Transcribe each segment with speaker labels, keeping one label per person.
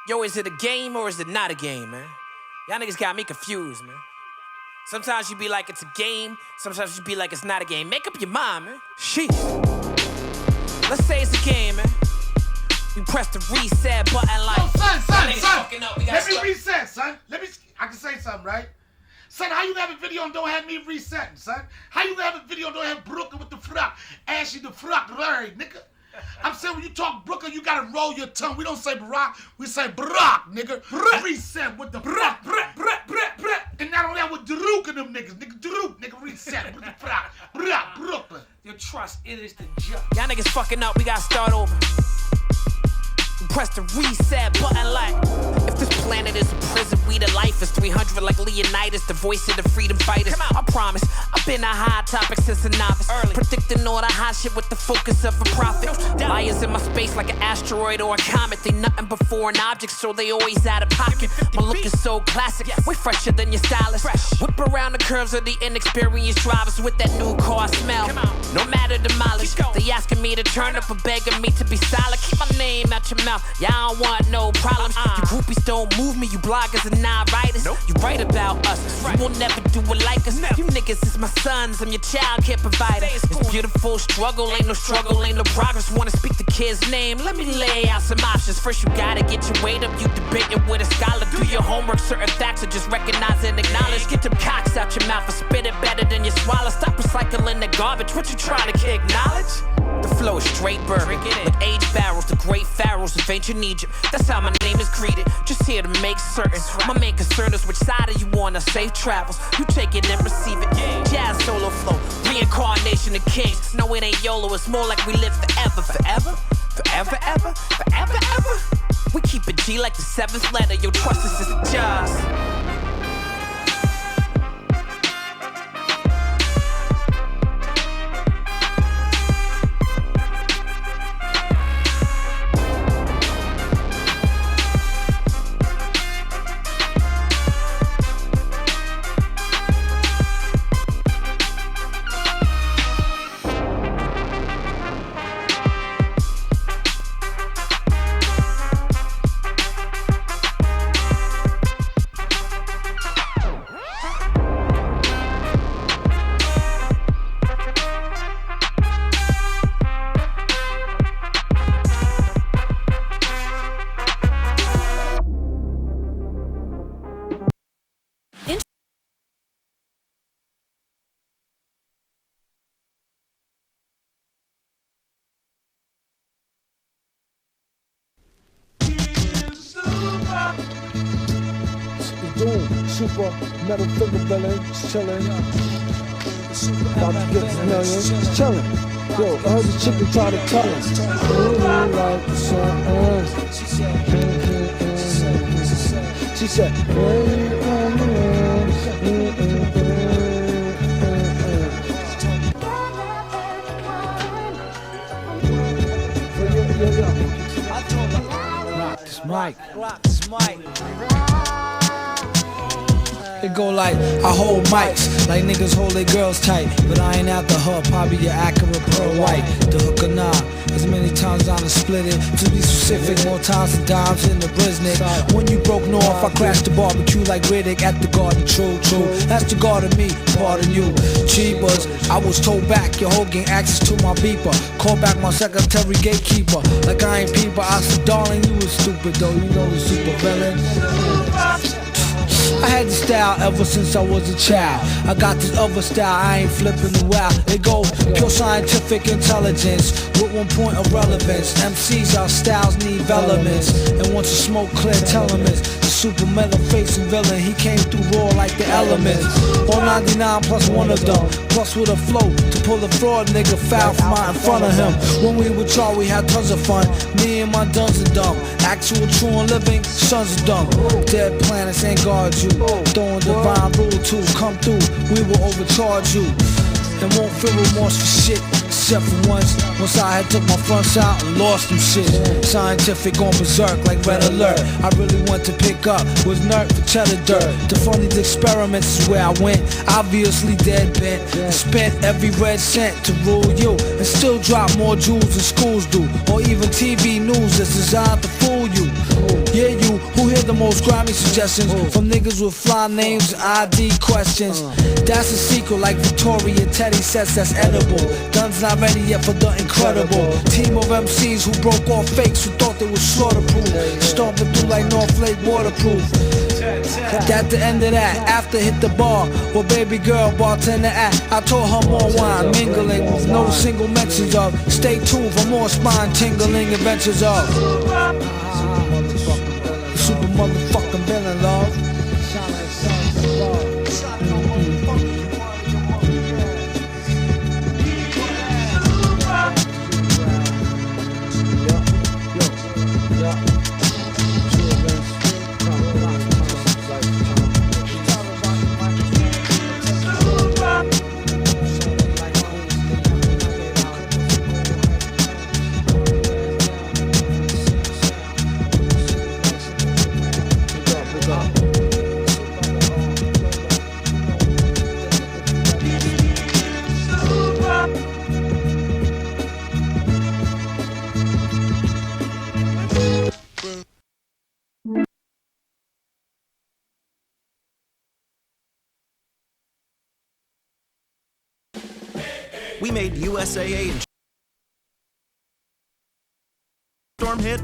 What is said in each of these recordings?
Speaker 1: Yo, is it a game or is it not a game, man? Y'all niggas got me confused, man. Sometimes you be like it's a game, sometimes you be like it's not a game. Make up your mind, man. Sheesh. Let's say it's a game, man. You press the reset button like...
Speaker 2: Yo, son.
Speaker 1: Up.
Speaker 2: Let me reset, son. I can say something, right? Son, how you have a video and don't have me resetting, son? How you have a video and don't have Brooklyn with the fruck? Ashy the fruck, Larry, nigga. I'm saying when you talk Brooklyn, you gotta roll your tongue. We don't say Barack, we say Barack, nigga. Reset with the fruck. And not only that, with Daruk and them niggas. Nigga, Daruk, nigga, reset with the fruck. Brooklyn.
Speaker 3: Your trust, it is the judge.
Speaker 1: Y'all niggas fucking up, we gotta start over. Press the reset button like if this planet is a prison, we the life is 300 like Leonidas, the voice of the freedom fighters. I promise, I've been a hot topic since a novice. Predicting all the hot shit with the focus of a prophet. Liars in my space like an asteroid or a comet. They nothing but foreign objects, so they always out of pocket. My look is so classic, way fresher than your stylist. Whip around the curves of the inexperienced drivers with that new car smell. No matter the mileage, they asking me to turn up or begging me to be silent. Keep my name out your mouth. Y'all don't want no problems. You groupies don't move me. You bloggers and non-writers. You write about us. You will never do it like us. You niggas is my sons. I'm your child care provider. It's beautiful struggle. Ain't no struggle. Ain't no progress. Wanna speak the kid's name? Let me lay out some options. First you gotta get your weight up. You debating with a scholar. Do your homework. Certain facts are just recognize and acknowledge. Get them cocks out your mouth and spit it better than you swallow. Stop recycling the garbage. What you trying to kick knowledge? The flow is straight bourbon, like aged barrels, the great pharaohs of ancient Egypt. That's how my name is greeted, just here to make certain. My main concern is which side of you on a safe travels. You take it and receive it. Jazz solo flow, reincarnation of kings. No, it ain't YOLO, it's more like we live forever. Forever, ever. We keep it G like the seventh letter. Yo, trust us is just.
Speaker 4: Super metal finger belly, chillin'. About to get this million, chillin'. Yo, I heard the chicken try to cut it. Like something. She said, rock this mic. It go like, I hold mics, like niggas hold their girls tight. But I ain't at the hub, probably your accurate pearl white. The hook or not, as many times I done split it. To be specific, more times than dimes in the Brisnick. When you broke north, I crashed the barbecue like Riddick at the garden, true. That's the garden me, pardon you. Cheapers, I was told back, your whole gang access to my beeper. Call back my secretary gatekeeper. Like I ain't people, I said, darling, you was stupid though, you know the super villain. I had this style ever since I was a child. I got this other style, I ain't flipping the wow. It go pure scientific intelligence with 1 point of relevance. MCs, our styles need elements. And once you smoke clear telements, the super metal facing villain, he came through raw like the elements. All 99 plus one of them, plus with a flow to pull a fraud nigga foul from out in front of him. When we were y'all, we had tons of fun. Me and my duns are dumb. Actual true and living sons are dumb. Dead planets ain't guard you. Throwing divine rule to come through, we will overcharge you. And won't feel remorse for shit, except for once I had took my fronts out and lost them shit. Scientific on berserk like red alert. I really want to pick up was nerd for cheddar dirt. To fund these experiments is where I went. Obviously dead bent and spent every red cent to rule you. And still drop more jewels than schools do. Or even TV news that's designed to fool you. Yeah, you the most grimy suggestions from niggas with fly names and ID questions. That's a secret like Victoria Teddy says that's edible. Guns not ready yet for the incredible. Team of MCs who broke off fakes who thought they was slaughterproof. Stomping through like North Lake waterproof. At the end of that, after hit the bar, well baby girl bartender at, I told her more wine, mingling with no single mentions of. Stay tuned for more spine tingling adventures of super motherfucking villain, love.
Speaker 5: We made USAA and storm hit.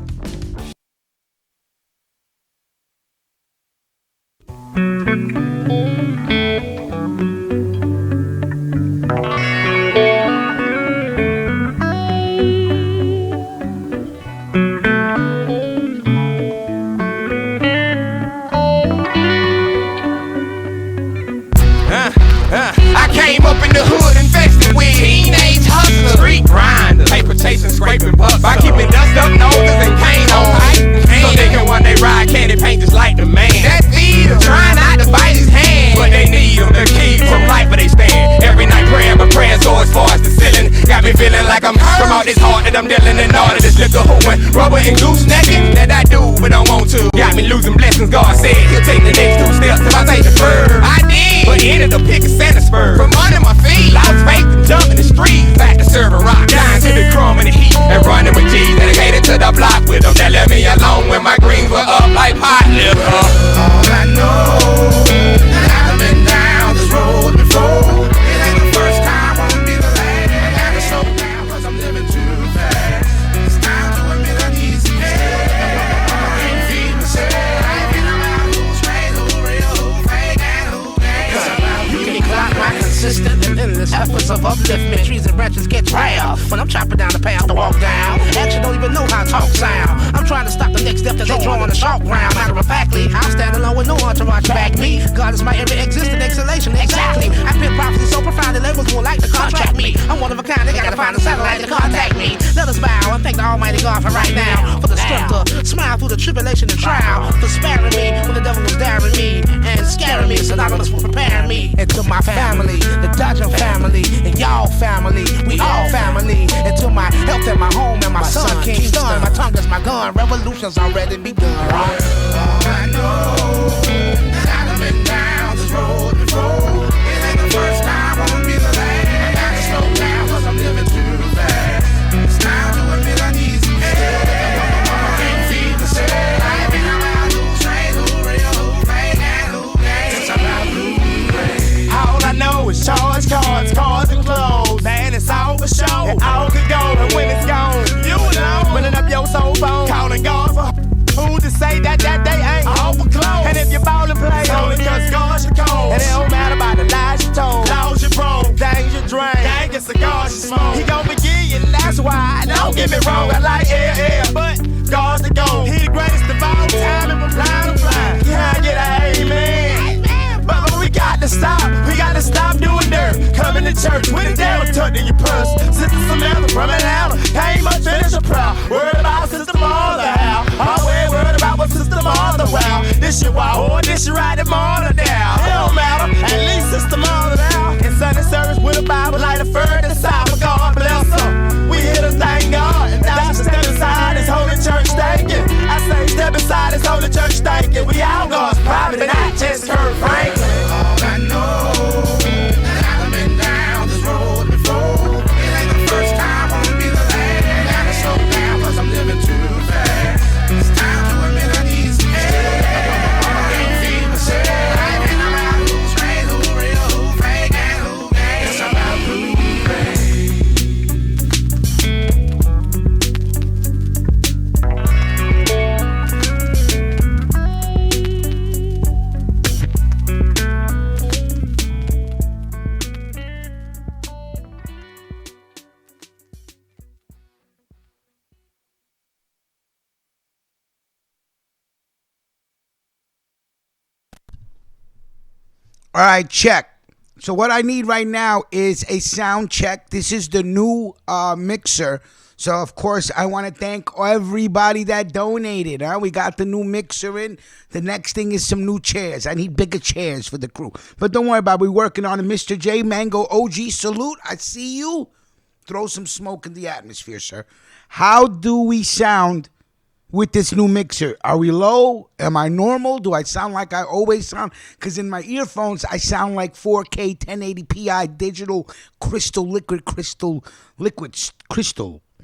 Speaker 6: I came up in the hood infested with teenage hustlers, street grinders, paper chasing, scraping bucks by keeping dust up noses and cane on height, so they can one day ride candy paint just like the man. That's Peter trying not to bite his hand, but they need him to keep from life where they stand. Every night praying, but praying so as far as the ceiling. Got me feeling like I'm from all this heart that I'm dealing in all of this liquor hoeing, rubber and goose necking that I do but don't want to. Got me losing blessings. God said he'll take the next 2 steps if I take the first. I did, but ended up picking Santa spurs from under my feet. Lost faith and jumping the street, back to serving rock, dying to the crumb and the heat, and running with G's dedicated to the block with them that left me alone when my greens were up like pot liver. All I know, I've been down this road before. It ain't the first time, won't be the last. I gotta slow down 'cause I'm living too fast. It's time to admit I need some help. I can't feed myself. I ain't been around who's straight, who real, who fake, and who ain't.
Speaker 3: You can clock my consistent and endless efforts of upliftment. Trees and branches get trailed when I'm chopping down the path to walk down. Actually don't even know how talk sound. I'm trying to stop the next step that they draw on the sharp ground. Matter of factly, I'll stand alone with no entourage to back me. God is my every existent exhalation, exactly. I pin prophecy so profound that labels won't like to contract me. I'm one of a kind, they gotta find a satellite to contact me. Let us bow and thank the Almighty God for right now, for the strength to smile through the tribulation and trial, for sparing me when the devil was daring me and scaring me, synonymous for preparing me. And to my family, the Dodger family, and y'all family, we all family. And to my health and my home and my son, Kingston, my tongue is my gun, revolution's already begun.
Speaker 6: All I know, that I've been down this road before. It ain't the first time, won't be the last. I gotta slow down 'cause I'm living too fast. It's time to admit I need some help. I can't feed myself. I ain't been around who's straight, who real, who fake, and who ain't. It's about blue. All I know is charge cards, cars and clothes. Man, it's all for show. And all could go, and when it's gone, you alone. Running up your soul phone, calling God for who to say that they ain't all for clothes. And if you ball and play, only 'cause God's your cause. And it don't matter about the lies you told, laws you broke, things you drank, gang and cigars you smoke. He gon' forgive you, and that's why. Don't get me wrong, I like air, but God's the goal. He the greatest of all time, and from blind to blind. Yeah, I get an amen. But we got to stop doing dirt. Coming to church with a devil tucked in your purse. Sister Samantha from Atlanta came up finish a prayer. Worried about Sister Martha how. Always worried about what Sister Martha wow. This shit wow, or this shit right at Martha down. It don't matter, at least Sister Martha down. In Sunday service with a Bible like the furthest side. For God bless her. We here to thank God, and that's to step inside this holy church thanking. I say step inside this holy church thanking. We all God's private and not just Kurt Franklin. All I know, that I've been down this road before. It ain't the first time, won't be the last. I gotta slow down 'cause I'm living too fast. It's time to admit I need some help.
Speaker 7: All right, check. So what I need right now is a sound check. This is the new mixer. So, of course, I want to thank everybody that donated. We got the new mixer in. The next thing is some new chairs. I need bigger chairs for the crew. But don't worry about it. We're working on it. Mr. J, Mango, OG, salute. I see you. Throw some smoke in the atmosphere, sir. How do we sound with this new mixer? Are we low? Am I normal? Do I sound like I always sound? Because in my earphones, I sound like 4K 1080p digital crystal.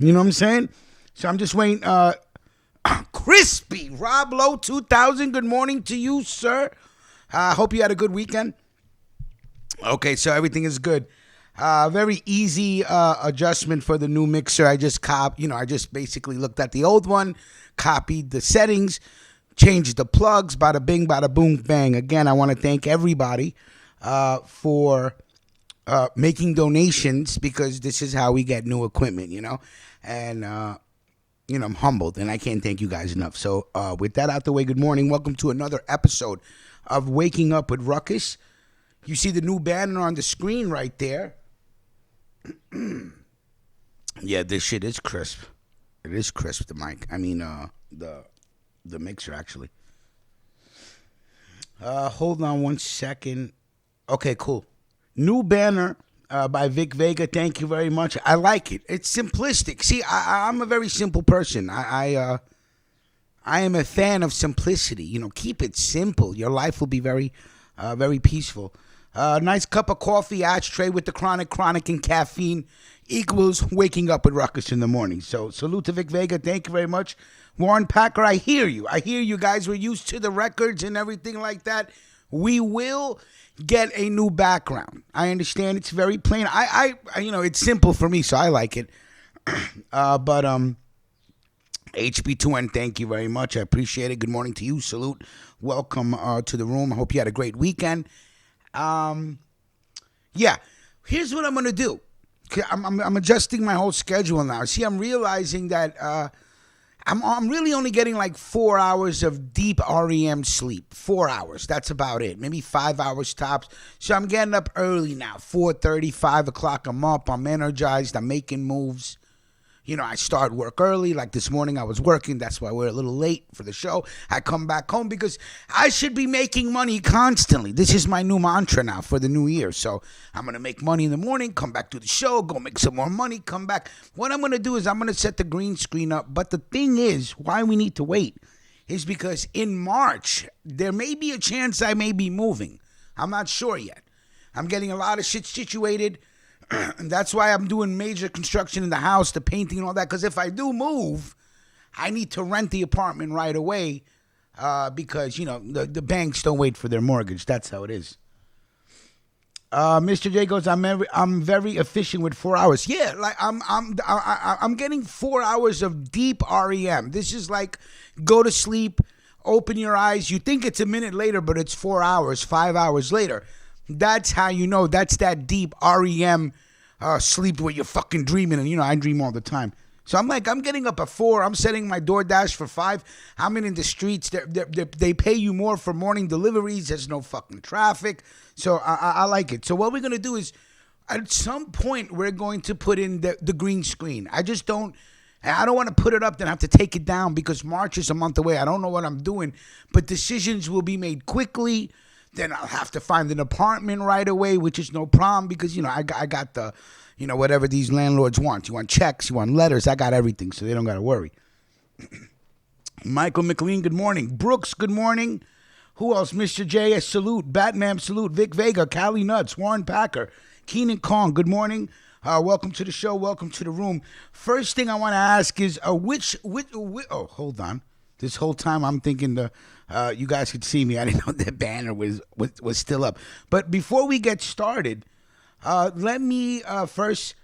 Speaker 7: You know what I'm saying? So I'm just waiting. Crispy Rob Lowe 2000. Good morning to you, sir. Hope you had a good weekend. Okay, so everything is good. Very easy adjustment for the new mixer. I just basically looked at the old one, copied the settings, changed the plugs, bada bing, bada boom, bang. Again, I want to thank everybody for making donations, because this is how we get new equipment, and I'm humbled, and I can't thank you guys enough. So with that out the way, good morning. Welcome to another episode of Waking Up with Ruckus. You see the new banner on the screen right there. Yeah, this shit is crisp. It is crisp, the mic. I mean, the mixer, actually. Hold on one second. Okay, cool. New banner by Vic Vega. Thank you very much. I like it. It's simplistic. See, I'm a very simple person. I am a fan of simplicity. Keep it simple. Your life will be very, very peaceful. Nice cup of coffee, ashtray with the chronic, and caffeine equals waking up with Ruckus in the morning. So salute to Vic Vega. Thank you very much. Warren Packer, I hear you. I hear you guys. We're used to the records and everything like that. We will get a new background. I understand it's very plain. I it's simple for me, so I like it. But HB2N, thank you very much. I appreciate it. Good morning to you. Salute. Welcome to the room. I hope you had a great weekend. Yeah. Here's what I'm gonna do. I'm adjusting my whole schedule now. See, I'm realizing that I'm really only getting like 4 hours of deep REM sleep. 4 hours. That's about it. Maybe 5 hours tops. So I'm getting up early now. 4:30, 5 o'clock. I'm up. I'm energized. I'm making moves. I start work early. Like this morning I was working. That's why we're a little late for the show. I come back home because I should be making money constantly. This is my new mantra now for the new year. So I'm going to make money in the morning, come back to the show, go make some more money, come back. What I'm going to do is I'm going to set the green screen up. But the thing is, why we need to wait is because in March, there may be a chance I may be moving. I'm not sure yet. I'm getting a lot of shit situated. And that's why I'm doing major construction in the house, the painting and all that. Because if I do move, I need to rent the apartment right away because, the banks don't wait for their mortgage. That's how it is. Mr. J goes, I'm very efficient with 4 hours. Yeah, like I'm getting 4 hours of deep REM. This is like go to sleep, open your eyes. You think it's a minute later, but it's 4 hours, 5 hours later. That's how you know. That's that deep REM sleep where you're fucking dreaming. And, I dream all the time. So I'm getting up at 4. I'm setting my DoorDash for 5. I'm in the streets. They pay you more for morning deliveries. There's no fucking traffic. So I like it. So what we're going to do is at some point we're going to put in the green screen. I don't want to put it up, then have to take it down because March is a month away. I don't know what I'm doing. But decisions will be made quickly. Then I'll have to find an apartment right away, which is no problem because, I got the, whatever these landlords want. You want checks, you want letters. I got everything, so they don't got to worry. Michael McLean, good morning. Brooks, good morning. Who else? Mr. J.S., salute. Batman, salute. Vic Vega, Cali Nuts, Warren Packer, Keenan Kong, good morning. Welcome to the show. Welcome to the room. First thing I want to ask is, oh, hold on. This whole time I'm thinking you guys could see me. I didn't know that banner was still up. But before we get started, let me first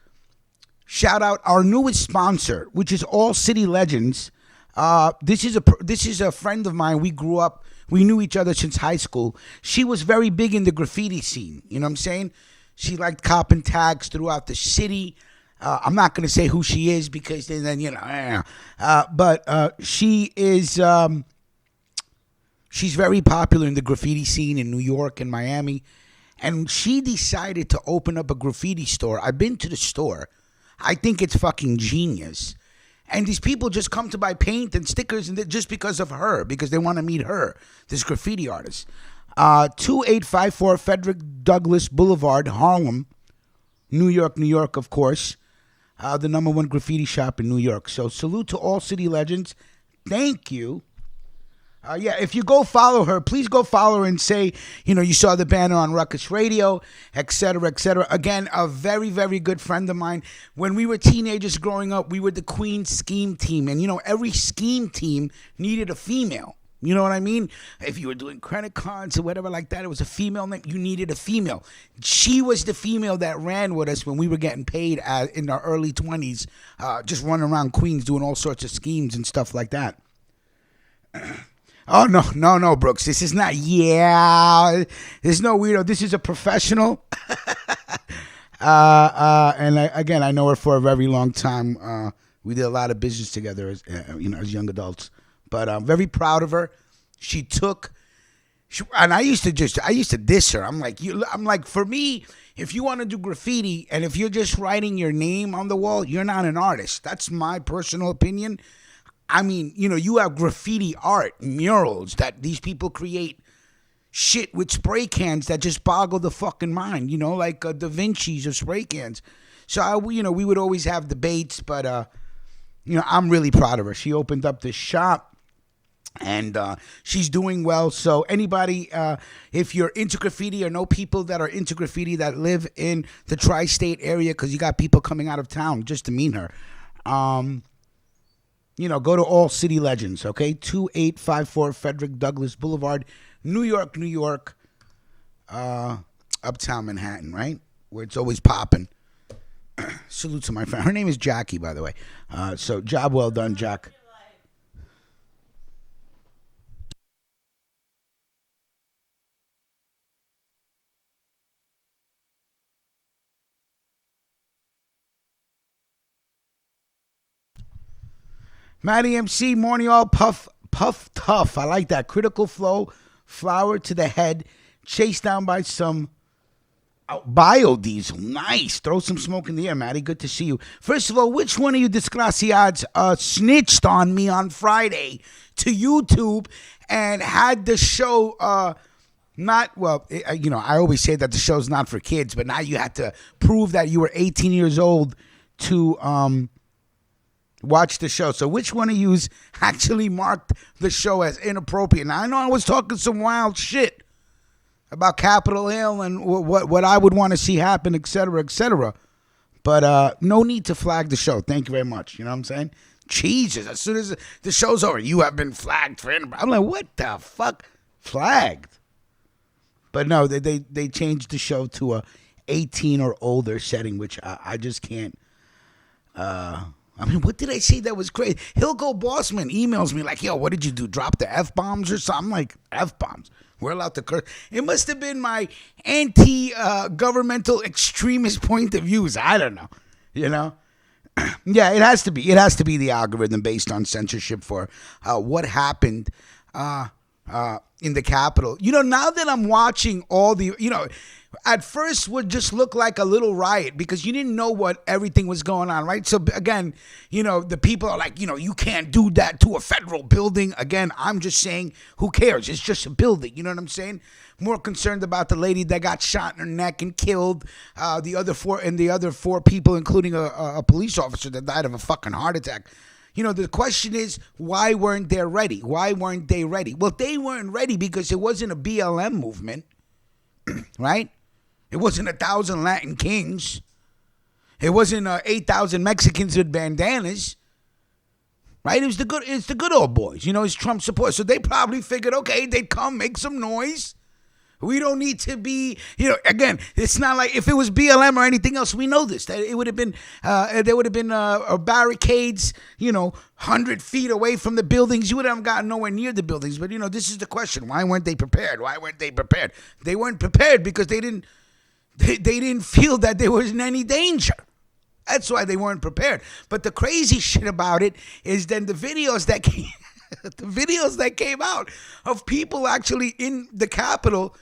Speaker 7: shout out our newest sponsor, which is All City Legends. This is a friend of mine. We grew up. We knew each other since high school. She was very big in the graffiti scene. You know what I'm saying? She liked copping tags throughout the city. I'm not going to say who she is because then but she is she's very popular in the graffiti scene in New York and Miami, And she decided to open up a graffiti store. I've been to the store. I think it's fucking genius. And these people just come to buy paint and stickers and just because of her, because they want to meet her, this graffiti artist. 2854 Frederick Douglass Boulevard, Harlem, New York, of course. The number one graffiti shop in New York. So salute to all city legends. Thank you. If you go follow her, please go follow her and say, you saw the banner on Ruckus Radio, et cetera, et cetera. Again, a very, very good friend of mine. When we were teenagers growing up, we were the Queen Scheme Team. And, every scheme team needed a female. You know what I mean? If you were doing credit cards or whatever like that, it was a female name. You needed a female. She was the female that ran with us when we were getting paid in our early 20s, just running around Queens doing all sorts of schemes and stuff like that. Oh, no, Brooks. This is not, there's no weirdo. This is a professional. And I know her for a very long time. We did a lot of business together as young adults. But I'm very proud of her. And I used to diss her. I'm like, for me, if you want to do graffiti and if you're just writing your name on the wall, you're not an artist. That's my personal opinion. I mean, you have graffiti art, murals that these people create shit with spray cans that just boggle the fucking mind, like Da Vinci's or spray cans. So, we would always have debates, but, I'm really proud of her. She opened up this shop and she's doing well. So anybody, if you're into graffiti or know people that are into graffiti that live in the tri-state area, because you got people coming out of town just to meet her, go to All City Legends, okay? 2854 Frederick Douglass Boulevard, New York, uptown Manhattan, right? Where it's always popping. Salute to my friend. Her name is Jackie, by the way. So job well done, Jack. Matty MC, morning all, puff tough. I like that. Critical flow, flower to the head, chased down by some biodiesel. Nice. Throw some smoke in the air, Matty. Good to see you. First of all, which one of you desgraciados snitched on me on Friday to YouTube and had the show I always say that the show's not for kids, but now you had to prove that you were 18 years old to watch the show. So which one of yous actually marked the show as inappropriate? Now, I know I was talking some wild shit about Capitol Hill and what I would want to see happen, et cetera, et cetera. But no need to flag the show. Thank you very much. You know what I'm saying? Jesus, as soon as the show's over, you have been flagged for inappropriate. I'm like, what the fuck? Flagged? But no, they changed the show to a 18 or older setting, which I just can't. What did I say that was crazy? Hilko Bossman emails me like, yo, what did you do? Drop the F-bombs or something? I'm like, F-bombs? We're allowed to curse. It must have been my anti-governmental extremist point of views. I don't know. Yeah, it has to be. It has to be the algorithm based on censorship for what happened in the Capitol. Now that I'm watching all the, at first would just look like a little riot because you didn't know what everything was going on, right? So again, the people are like, you can't do that to a federal building. Again, I'm just saying, who cares? It's just a building. You know what I'm saying? More concerned about the lady that got shot in her neck and killed, the other four people, including a police officer that died of a fucking heart attack. The question is, why weren't they ready? Why weren't they ready? Well, they weren't ready because it wasn't a BLM movement, right? It wasn't 1,000 Latin kings. It wasn't 8,000 Mexicans with bandanas, right? It's the good old boys. It's Trump support. So they probably figured, okay, they'd come, make some noise. We don't need to be, again, it's not like if it was BLM or anything else, we know this, that it would have been, there would have been barricades, 100 feet away from the buildings. You would have gotten nowhere near the buildings. But, this is the question. Why weren't they prepared? Why weren't they prepared? They weren't prepared because they didn't feel that there was any danger. That's why they weren't prepared. But the crazy shit about it is then the videos that came out of people actually in the Capitol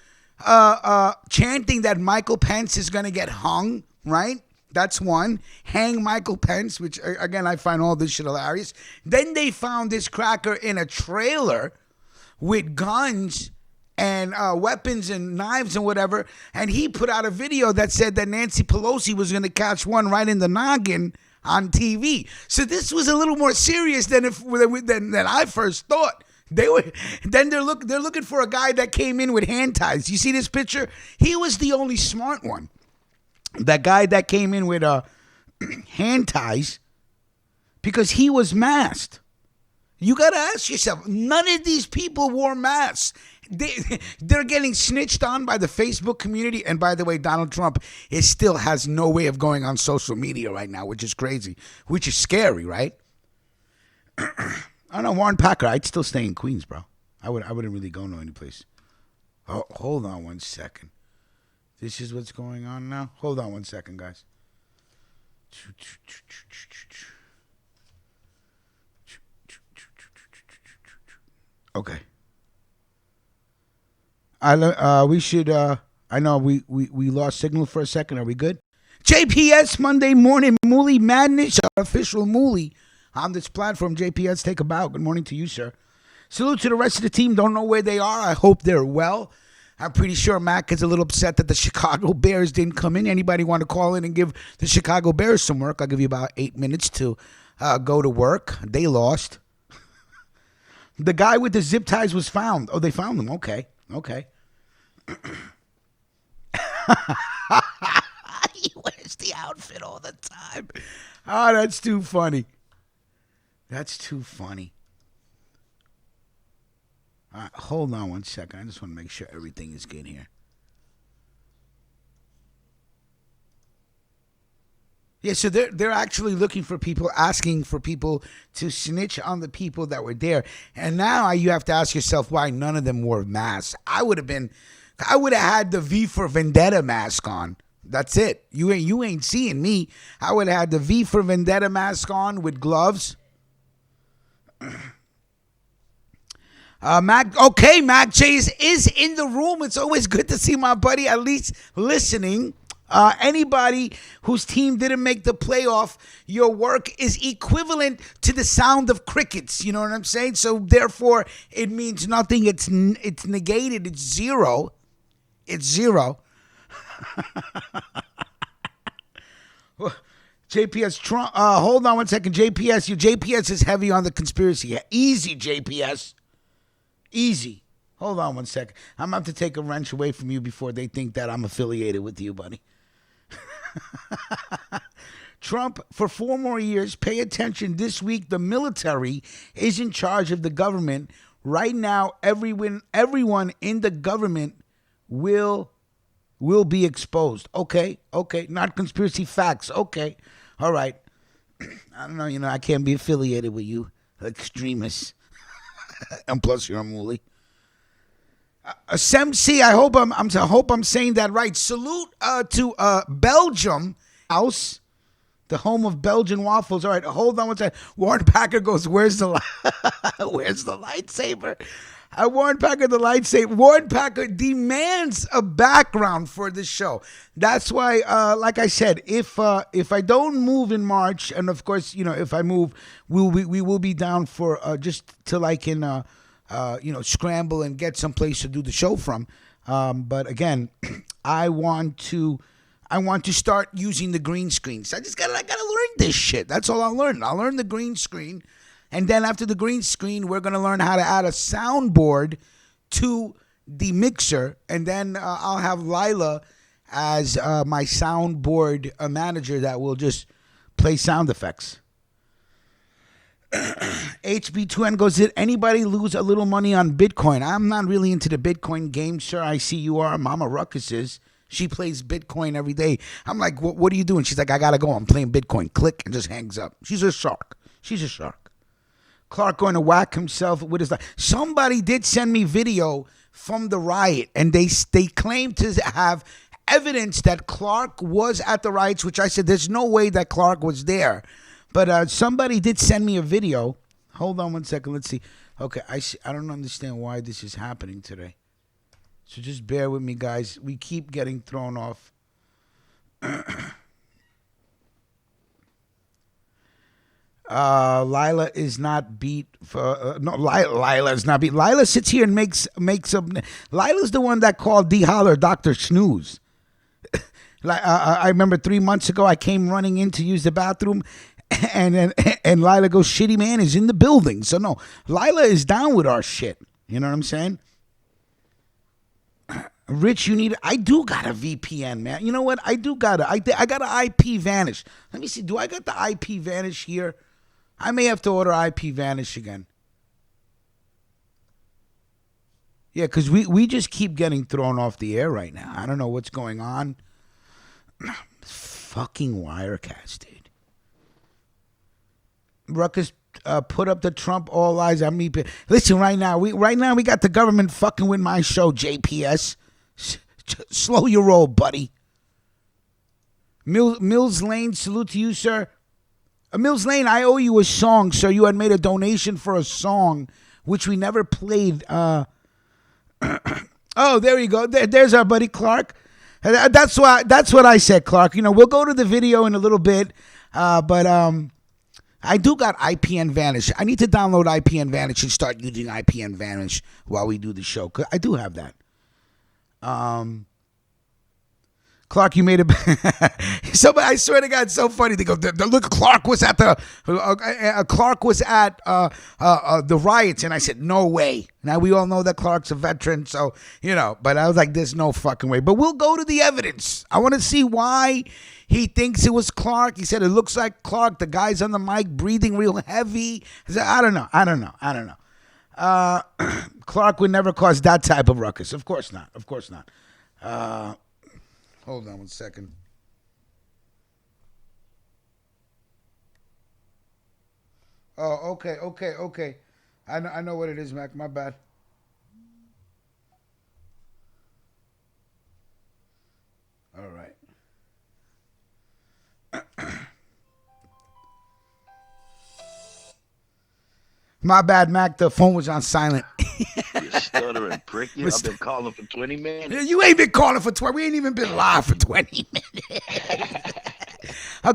Speaker 7: chanting that Michael Pence is going to get hung, right? That's one. Hang Michael Pence, which, again, I find all this shit hilarious. Then they found this cracker in a trailer with guns and weapons and knives and whatever, and he put out a video that said that Nancy Pelosi was going to catch one right in the noggin on TV. So this was a little more serious than I first thought. They're looking for a guy that came in with hand ties. You see this picture? He was the only smart one. That guy that came in with hand ties, because he was masked. You got to ask yourself, none of these people wore masks. They're getting snitched on by the Facebook community. And by the way, Donald Trump still has no way of going on social media right now, which is crazy, which is scary, right? I don't know, Warren Packer, I'd still stay in Queens, bro. I wouldn't really go no any place. Oh, hold on one second. This is what's going on now? Hold on one second, guys. Okay. We should, I know we lost signal for a second. Are we good? JPS Monday Morning Mooly Madness, official Mooly on this platform. JPS, take a bow. Good morning to you, sir. Salute to the rest of the team. Don't know where they are. I hope they're well. I'm pretty sure Mac is a little upset that the Chicago Bears didn't come in. Anybody want to call in and give the Chicago Bears some work? I'll give you about 8 minutes to go to work. They lost. The guy with the zip ties was found. Oh, they found him. Okay. He wears the outfit all the time. Oh, that's too funny. All right, hold on one second. I just want to make sure everything is good here. Yeah, so they're actually looking for people, asking for people to snitch on the people that were there. And now you have to ask yourself why none of them wore masks. I would have had the V for Vendetta mask on. That's it. You ain't seeing me. I would have had the V for Vendetta mask on with gloves. Mac J is in the room. It's always good to see my buddy at least listening. Anybody whose team didn't make the playoff, your work is equivalent to the sound of crickets. You know what I'm saying? So therefore, it means nothing. It's negated. It's zero. JPS Trump. Hold on one second. JPS is heavy on the conspiracy. Yeah, easy, JPS. Easy. Hold on one second. I'm about to take a wrench away from you before they think that I'm affiliated with you, buddy. Trump, for 4 more years, pay attention. This week, the military is in charge of the government. Right now, everyone in the government will be exposed. Okay. Not conspiracy facts. Okay. All right. I don't know. I can't be affiliated with you, extremists. And plus, you're a mooly. SMC, I hope I'm saying that right. Salute to Belgium house, the home of Belgian waffles. All right, hold on one second. Warren Packer goes, where's the lightsaber? Warren Packer, the lightsaber. Warren Packer demands a background for this show. That's why, like I said, if I don't move in March, and of course, if I move, we will be down for just till I can, scramble and get someplace to do the show from. But again, I want to start using the green screens. I gotta learn this shit. That's all I'll learn. I'll learn the green screen. And then after the green screen, we're going to learn how to add a soundboard to the mixer. And then I'll have Lila as my soundboard manager that will just play sound effects. HB2N goes, did anybody lose a little money on Bitcoin? I'm not really into the Bitcoin game, sir. I see you are. Mama Ruckus is. She plays Bitcoin every day. I'm like, what are you doing? She's like, I got to go. I'm playing Bitcoin. Click, and just hangs up. She's a shark. Clark going to whack himself with his life. Somebody did send me video from the riot, and they claim to have evidence that Clark was at the riots, which I said there's no way that Clark was there. But somebody did send me a video. Hold on one second. Let's see. Okay, I don't understand why this is happening today. So just bear with me, guys. We keep getting thrown off. Lila is not beat for no. Lila is not beat. Lila sits here and makes up. Lila's the one that called D Holler Dr. Snooze. I remember 3 months ago I came running in to use the bathroom, and Lila goes, "Shitty man is in the building." So no, Lila is down with our shit. You know what I'm saying? Rich, I do got a VPN, man. You know what? I got an IP Vanish. Let me see. Do I got the IP Vanish here? I may have to order IP Vanish again. Yeah, because we just keep getting thrown off the air right now. I don't know what's going on. Fucking Wirecast, dude. Ruckus put up the Trump all eyes on me. Listen, right now we got the government fucking with my show, JPS. Slow your roll, buddy. Mills Lane, salute to you, sir. Mills Lane, I owe you a song, sir. You had made a donation for a song, which we never played. Oh, there you go. There's our buddy Clark. That's what I said, Clark. You know, we'll go to the video in a little bit, but I do got IPN Vanish. I need to download IPN Vanish and start using IPN Vanish while we do the show. 'Cause I do have that. Clark, you made it. Somebody, I swear to God, it's so funny. They go, look, Clark was at the riots, and I said, no way. Now we all know that Clark's a veteran, so you know. But I was like, there's no fucking way. But we'll go to the evidence. I want to see why he thinks it was Clark. He said it looks like Clark. The guy's on the mic, breathing real heavy. I said, I don't know. Clark would never cause that type of ruckus. Of course not. Hold on one second. Oh, okay. I know what it is, Mac. My bad. All right. My bad, Mac. The phone was on silent.
Speaker 8: You stuttering prick. I've been calling for 20 minutes.
Speaker 7: You ain't been calling for 20. We ain't even been live for 20 minutes.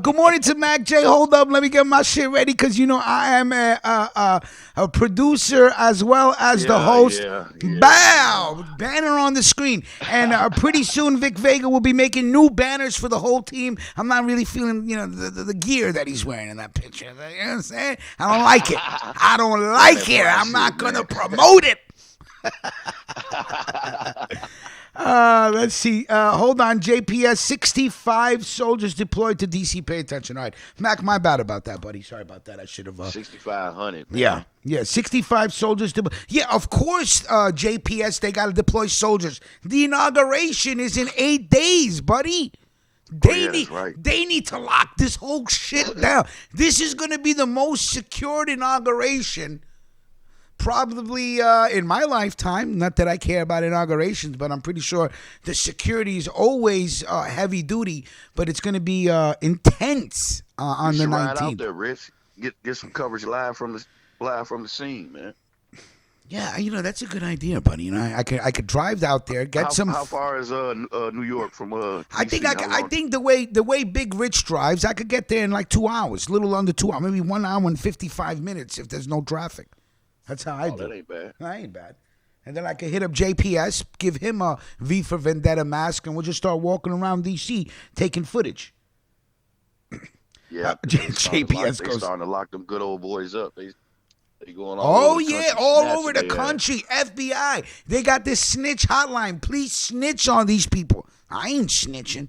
Speaker 7: Good morning to Mac J. Hold up. Let me get my shit ready because, you know, I am a producer as well as the host.
Speaker 8: Yeah.
Speaker 7: Bow! Banner on the screen. And pretty soon Vic Vega will be making new banners for the whole team. I'm not really feeling, you know, the gear that he's wearing in that picture. You know what I'm saying? I don't like it. I'm not going to promote it. Let's see. Hold on. JPS, 65 soldiers deployed to DC. Pay attention. All right. Mac, my bad about that, buddy. Sorry about that. I should have.
Speaker 8: 6,500.
Speaker 7: Yeah. 65 soldiers. Yeah, of course, JPS, they got to deploy soldiers. The inauguration is in 8 days, buddy. They need to lock this whole shit down. This is going to be the most secured inauguration probably in my lifetime. Not that I care about inaugurations, but I'm pretty sure the security is always heavy duty, but it's going to be intense on the 19th.
Speaker 8: Ride out there, Rich. Get some coverage live from the scene, man.
Speaker 7: Yeah, you know, that's a good idea, buddy. You know, I could drive out there, get some.
Speaker 8: How far is New York from DC?
Speaker 7: I think the way Big Rich drives, I could get there in like 2 hours, a little under 2 hours, maybe 1 hour and 55 minutes if there's no traffic. That's how I do.
Speaker 8: That ain't bad.
Speaker 7: That ain't bad. And then I could hit up JPS, give him a V for Vendetta mask, and we'll just start walking around DC taking footage.
Speaker 8: Yeah,
Speaker 7: JPS
Speaker 8: goes. They starting to lock them good old boys up. They going
Speaker 7: all
Speaker 8: over the country,
Speaker 7: all over the country. FBI, they got this snitch hotline. Please snitch on these people. I ain't snitching.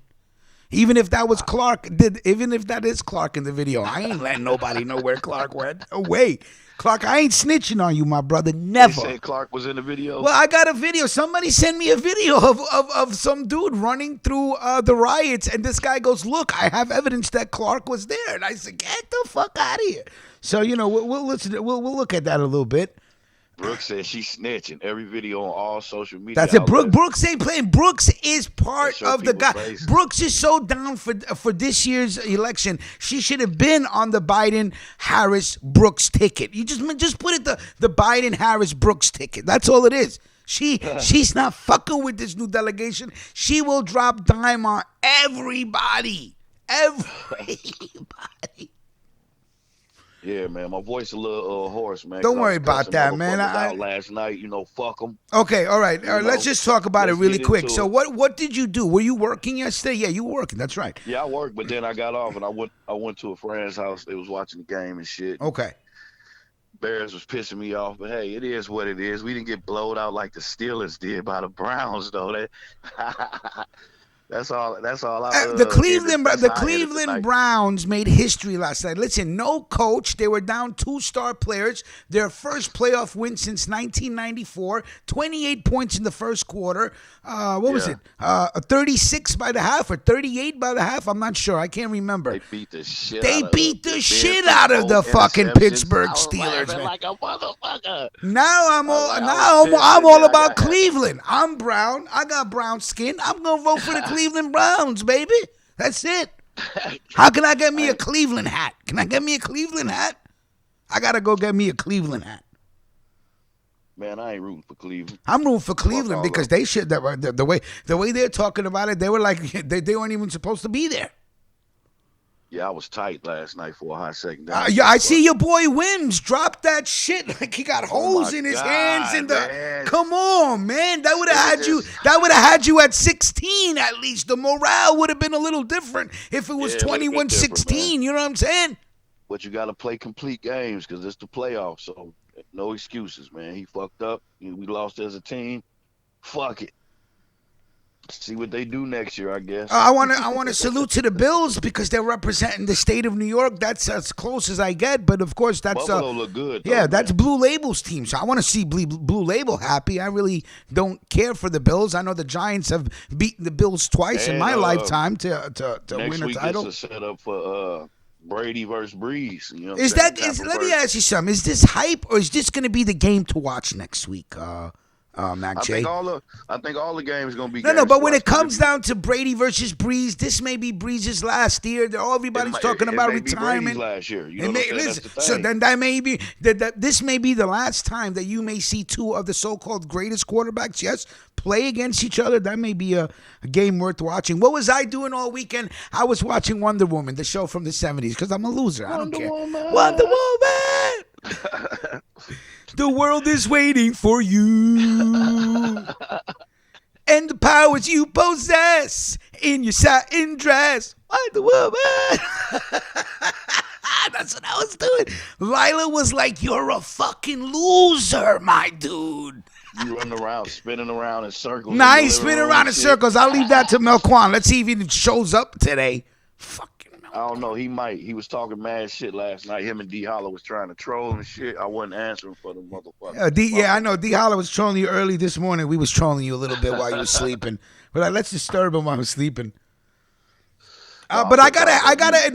Speaker 7: Even if that was Clark, even if that is Clark in the video, I ain't letting nobody know where Clark went. No way. Clark, I ain't snitching on you, my brother. Never.
Speaker 8: They said Clark was in the video?
Speaker 7: Well, I got a video. Somebody sent me a video of some dude running through the riots, and this guy goes, look, I have evidence that Clark was there. And I said, get the fuck out of here. So, you know, we'll listen. We'll look at that a little bit.
Speaker 8: Brooks said she's snitching. Every video on all social media.
Speaker 7: That's it. Brooks ain't playing. Brooks is part of the guy. Places. Brooks is so down for this year's election. She should have been on the Biden-Harris-Brooks ticket. You just put it the Biden-Harris-Brooks ticket. That's all it is. She's not fucking with this new delegation. She will drop dime on everybody. Everybody.
Speaker 8: Yeah, man, my voice a little hoarse, man.
Speaker 7: Don't
Speaker 8: 'cause I
Speaker 7: worry
Speaker 8: was
Speaker 7: about
Speaker 8: cussing
Speaker 7: that, man.
Speaker 8: motherfuckers out last night, fuck them.
Speaker 7: Okay, all right.
Speaker 8: You
Speaker 7: Let's
Speaker 8: know,
Speaker 7: just talk about it
Speaker 8: let's
Speaker 7: really
Speaker 8: get
Speaker 7: quick.
Speaker 8: into
Speaker 7: So
Speaker 8: it.
Speaker 7: what did you do? Were you working yesterday? Yeah, you were working. That's right.
Speaker 8: Yeah, I worked, but then I got off and I went to a friend's house. They was watching the game and shit.
Speaker 7: Okay.
Speaker 8: Bears was pissing me off, but hey, it is what it is. We didn't get blowed out like the Steelers did by the Browns, though. That's all. That's all.
Speaker 7: The Cleveland Browns made history last night. Listen, no coach. They were down 2 star players. Their first playoff win since 1994. 28 points in the first quarter. What was it? 36 by the half or 38 by the half? I'm not sure. I can't remember.
Speaker 8: They beat the shit.
Speaker 7: Out of the fucking Pittsburgh Steelers, man.
Speaker 8: Like a motherfucker.
Speaker 7: Now I'm
Speaker 8: I'm
Speaker 7: all about Cleveland. I'm brown. I got brown skin. I'm gonna vote for the Cleveland Browns, baby. That's it. How can I get me a Cleveland hat? Can I get me a Cleveland hat? I gotta go get me a Cleveland hat.
Speaker 8: Man, I ain't rooting for Cleveland.
Speaker 7: I'm rooting for Cleveland because they should. The way they're talking about it, they were like they weren't even supposed to be there.
Speaker 8: Yeah, I was tight last night for a hot second.
Speaker 7: Yeah, I see your boy Wims drop that shit like he got holes in his
Speaker 8: God,
Speaker 7: hands.
Speaker 8: man.
Speaker 7: Come on, man, that would have had you. That would have had you at 16 at least. The morale would have been a little different if it was 21-16. You know what I'm saying?
Speaker 8: But you got to play complete games because it's the playoffs. So no excuses, man. He fucked up. We lost as a team. Fuck it. See what they do next year, I guess.
Speaker 7: I want to salute to the Bills because they're representing the state of New York. That's as close as I get, but of course that's
Speaker 8: Buffalo look good.
Speaker 7: Yeah,
Speaker 8: though,
Speaker 7: that's
Speaker 8: man.
Speaker 7: Blue Label's team. So I want to see Blue Label happy. I really don't care for the Bills. I know the Giants have beaten the Bills twice in my lifetime to
Speaker 8: next
Speaker 7: win a
Speaker 8: week
Speaker 7: title.
Speaker 8: It's a setup for Brady versus Breeze. You know what
Speaker 7: Is
Speaker 8: I'm
Speaker 7: that?
Speaker 8: saying?
Speaker 7: Let me ask you something. Is this hype or is this going to be the game to watch next week? Mac J.
Speaker 8: I think all the games gonna be.
Speaker 7: No, but when it comes down to Brady versus Breeze, this may be Breeze's last year. Everybody's talking about retirement.
Speaker 8: Last year, you know listen,
Speaker 7: so then that may be this may be the last time that you may see 2 of the so-called greatest quarterbacks. Yes, play against each other. That may be a game worth watching. What was I doing all weekend? I was watching Wonder Woman, the show from the 70s, because I'm a loser. I don't care. Wonder Woman. The world is waiting for you. And the powers you possess in your satin dress. Wonder Woman. That's what I was doing. Lila was like, you're a fucking loser, my dude.
Speaker 8: You running around, spinning around in circles.
Speaker 7: Nah, I ain't spinning around in circles. I'll leave that to Melquan. Let's see if he shows up today. Fucking Melquan.
Speaker 8: I don't know. He might. He was talking mad shit last night. Him and D Holler was trying to troll and shit. I wasn't answering for the motherfucker.
Speaker 7: Yeah, I know. D Holler was trolling you early this morning. We was trolling you a little bit while you was sleeping. But like, let's disturb him while he was sleeping. But I gotta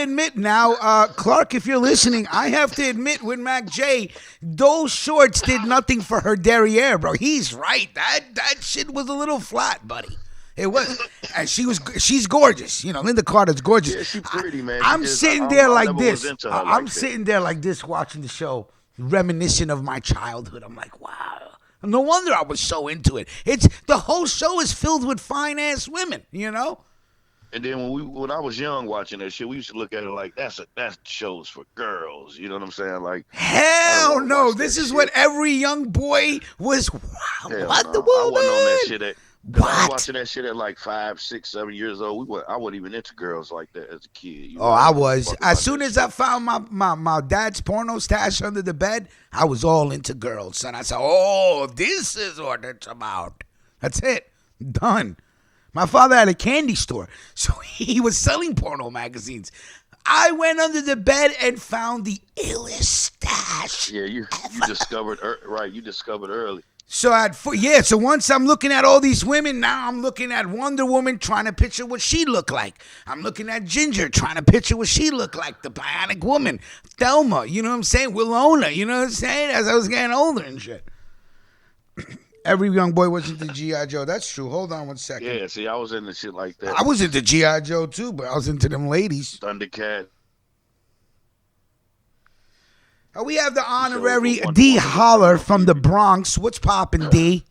Speaker 7: admit now, Clark, if you're listening, I have to admit with Mac J, those shorts did nothing for her derriere, bro. He's right. That shit was a little flat, buddy. It was, and she's gorgeous. You know, Linda Carter's gorgeous.
Speaker 8: Yeah, she's pretty, man.
Speaker 7: I'm sitting there like this. I'm
Speaker 8: that.
Speaker 7: sitting there like this watching the show, reminiscent of my childhood. I'm like, wow. No wonder I was so into it. It's the whole show is filled with fine ass women. You know.
Speaker 8: And then when I was young watching that shit, we used to look at it like that shows for girls. You know what I'm saying? Like
Speaker 7: hell no, this is what every young boy was. Wow, what the woman?
Speaker 8: I wasn't on that shit. I was
Speaker 7: What?
Speaker 8: watching that shit at like 5, 6, 7 years old. I wasn't even into girls like that as a kid. You know?
Speaker 7: Oh, I was.
Speaker 8: Fuck
Speaker 7: As
Speaker 8: about
Speaker 7: soon
Speaker 8: that
Speaker 7: as I found my dad's porno stash under the bed, I was all into girls. And I said, oh, this is what it's about. That's it. Done. My father had a candy store, so he was selling porno magazines. I went under the bed and found the illest stash.
Speaker 8: Yeah, you discovered right. You discovered early.
Speaker 7: So so once I'm looking at all these women, now I'm looking at Wonder Woman trying to picture what she looked like. I'm looking at Ginger trying to picture what she looked like, the Bionic Woman, Thelma, you know what I'm saying, Willona, you know what I'm saying, as I was getting older and shit. Every young boy was into G.I. Joe. That's true. Hold on one second.
Speaker 8: Yeah, see, I was into shit like that.
Speaker 7: I was into G.I. Joe too, but I was into them ladies.
Speaker 8: Thundercat.
Speaker 7: We have the honorary D. Holler from the Bronx. What's poppin', D?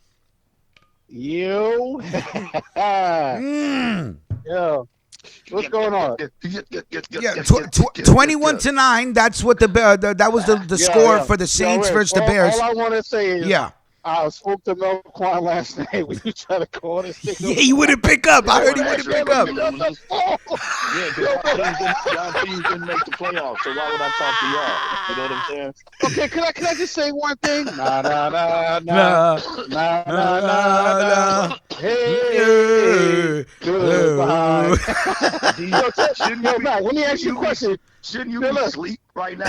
Speaker 9: Yo. Yo. What's going on?
Speaker 7: Yeah, 21-9. That's what that was the score for the Saints versus the Bears.
Speaker 9: All I want to say is,
Speaker 7: yeah.
Speaker 9: I spoke to Mel Quan last night when you tried to call this thing.
Speaker 7: Yeah, he wouldn't pick up. I heard he wouldn't pick up.
Speaker 8: Yeah, because y'all teams didn't make the playoffs, so why would I talk to y'all? You know what I'm saying?
Speaker 9: Okay, can I just say one thing? Nah. Hey, goodbye. Yo, Matt, let me ask you a question.
Speaker 8: Shouldn't you be asleep right now?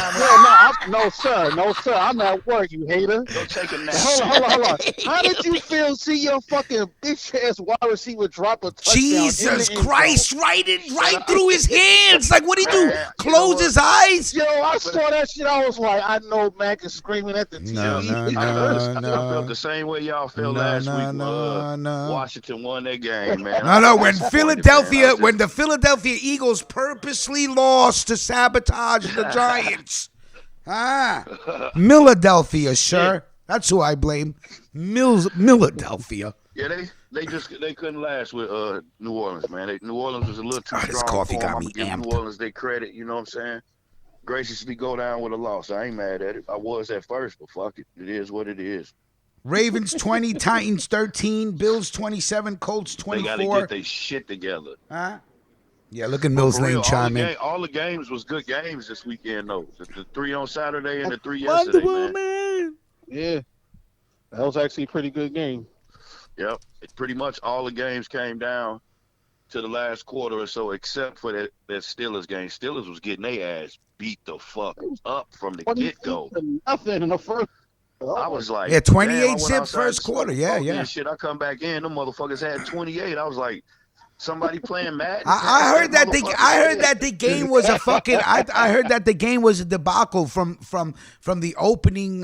Speaker 9: No, sir. I'm at work, you hater.
Speaker 8: Go take a nap.
Speaker 9: Hold on. How did you feel see your fucking bitch ass wide receiver drop a touchdown?
Speaker 7: Jesus Christ, right through his hands. Like, what did he do? Close his eyes?
Speaker 9: Yo, I saw that shit. I was like, I know Mac is screaming at the TV.
Speaker 7: No.
Speaker 8: I felt the same way y'all felt last week. Washington won that game, man.
Speaker 7: No. When the Philadelphia Eagles purposely lost to sabotage the Giants. Philadelphia, sir. Yeah. That's who I blame. Philadelphia.
Speaker 8: Yeah, they couldn't last with New Orleans, man. New Orleans was a little too strong.
Speaker 7: This coffee got me
Speaker 8: give
Speaker 7: amped.
Speaker 8: New Orleans their credit, you know what I'm saying? Graciously go down with a loss. I ain't mad at it. I was at first, but fuck it. It is what it is.
Speaker 7: Ravens 20, Titans 13, Bills 27, Colts 24.
Speaker 8: They gotta get their shit together.
Speaker 7: Yeah, look at Mills Lane chime in.
Speaker 8: All the games was good games this weekend, though. The 3 on Saturday and the 3 yesterday, man.
Speaker 9: Yeah, that was actually a pretty good game.
Speaker 8: Yep, pretty much all the games came down to the last quarter or so, except for that Steelers game. Steelers was getting their ass beat the fuck up from the get-go.
Speaker 9: Nothing in the first.
Speaker 8: I was like,
Speaker 7: 28-zip first quarter. Yeah.
Speaker 8: Shit, I come back in, them motherfuckers had 28. I was like, somebody playing Madden.
Speaker 7: I heard that the game was a fucking. I heard that the game was a debacle from the opening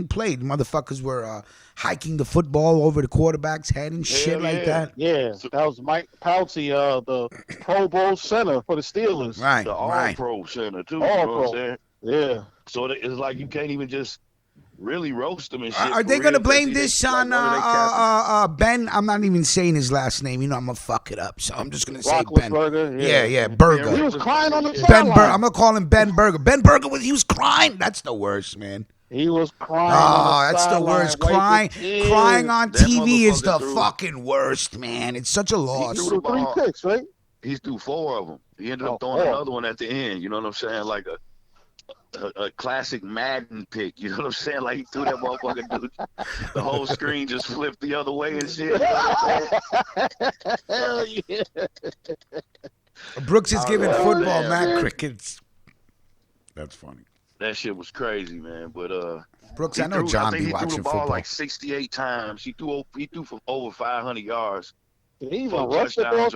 Speaker 7: play. The motherfuckers were hiking the football over the quarterback's head and shit like that.
Speaker 9: Yeah, that was Mike Pouncey, the Pro Bowl center for the Steelers.
Speaker 7: Right,
Speaker 8: the All-Pro center too.
Speaker 9: All
Speaker 8: you know
Speaker 9: Pro.
Speaker 8: what I'm saying?
Speaker 9: Yeah.
Speaker 8: So it's like you can't even just really roast them and shit.
Speaker 7: Are they gonna blame this on Ben? I'm not even saying his last name. You know I'm gonna fuck it up, so I'm just gonna say Ben.
Speaker 9: Burger,
Speaker 7: yeah, Burger.
Speaker 9: He was crying on the
Speaker 7: Ben Burger. I'm gonna call him Ben Burger. Ben Burger he was crying. That's the worst, man.
Speaker 9: He was crying.
Speaker 7: Oh, that's the worst. Crying on TV is the fucking worst, man. It's such a loss.
Speaker 9: He threw 3 picks, right?
Speaker 8: He threw 4 of them. He ended up throwing another one at the end. You know what I'm saying? Like a classic Madden pick. You know what I'm saying? Like he threw that motherfucker, dude. The whole screen just flipped the other way and shit. You know
Speaker 9: Hell yeah.
Speaker 7: Brooks is giving football mad crickets. That's funny.
Speaker 8: That shit was crazy, man. But
Speaker 7: Brooks, I know John be watching
Speaker 8: threw the ball
Speaker 7: football
Speaker 8: like 68 times. He threw for over 500 yards.
Speaker 9: Did he even rush the ball?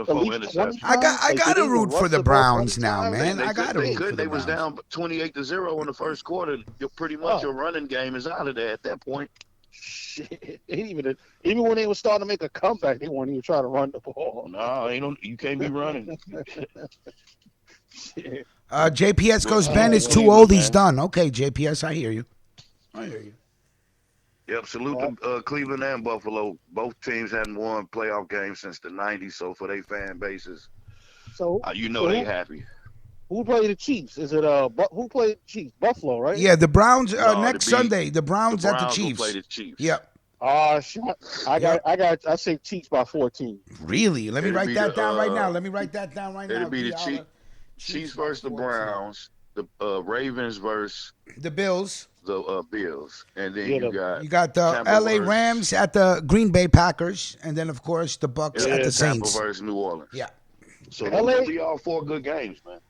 Speaker 7: I got to root for the Browns now, man. I got to root for the Browns.
Speaker 8: They was down 28-0 in the first quarter. Pretty much your running game is out of there at that point.
Speaker 9: Shit. Even when they were starting to make a comeback, they weren't even trying to run the ball.
Speaker 8: No, you can't be running.
Speaker 9: Shit.
Speaker 7: JPS goes, Ben is too old. He's done. Okay, JPS, I hear you.
Speaker 8: Yep, salute to Cleveland and Buffalo. Both teams hadn't won playoff games since the 90s, so for their fan bases, they happy.
Speaker 9: Who played the Chiefs? Is it who played the Chiefs? Buffalo, right?
Speaker 7: Yeah, the Browns next Sunday. The Browns at the Chiefs.
Speaker 8: Will play the Chiefs.
Speaker 7: Yep.
Speaker 9: Shit. I say Chiefs by 14.
Speaker 7: Really? Let me write that down right now.
Speaker 8: It'll be the Chiefs versus the Browns, the Ravens versus
Speaker 7: the Bills.
Speaker 8: The Bills, and then you
Speaker 7: got the L.A. Rams at the Green Bay Packers, and then of course the Bucks at the Saints.
Speaker 8: Tampa versus New Orleans.
Speaker 7: Yeah.
Speaker 8: So they'll be all 4 good games, man.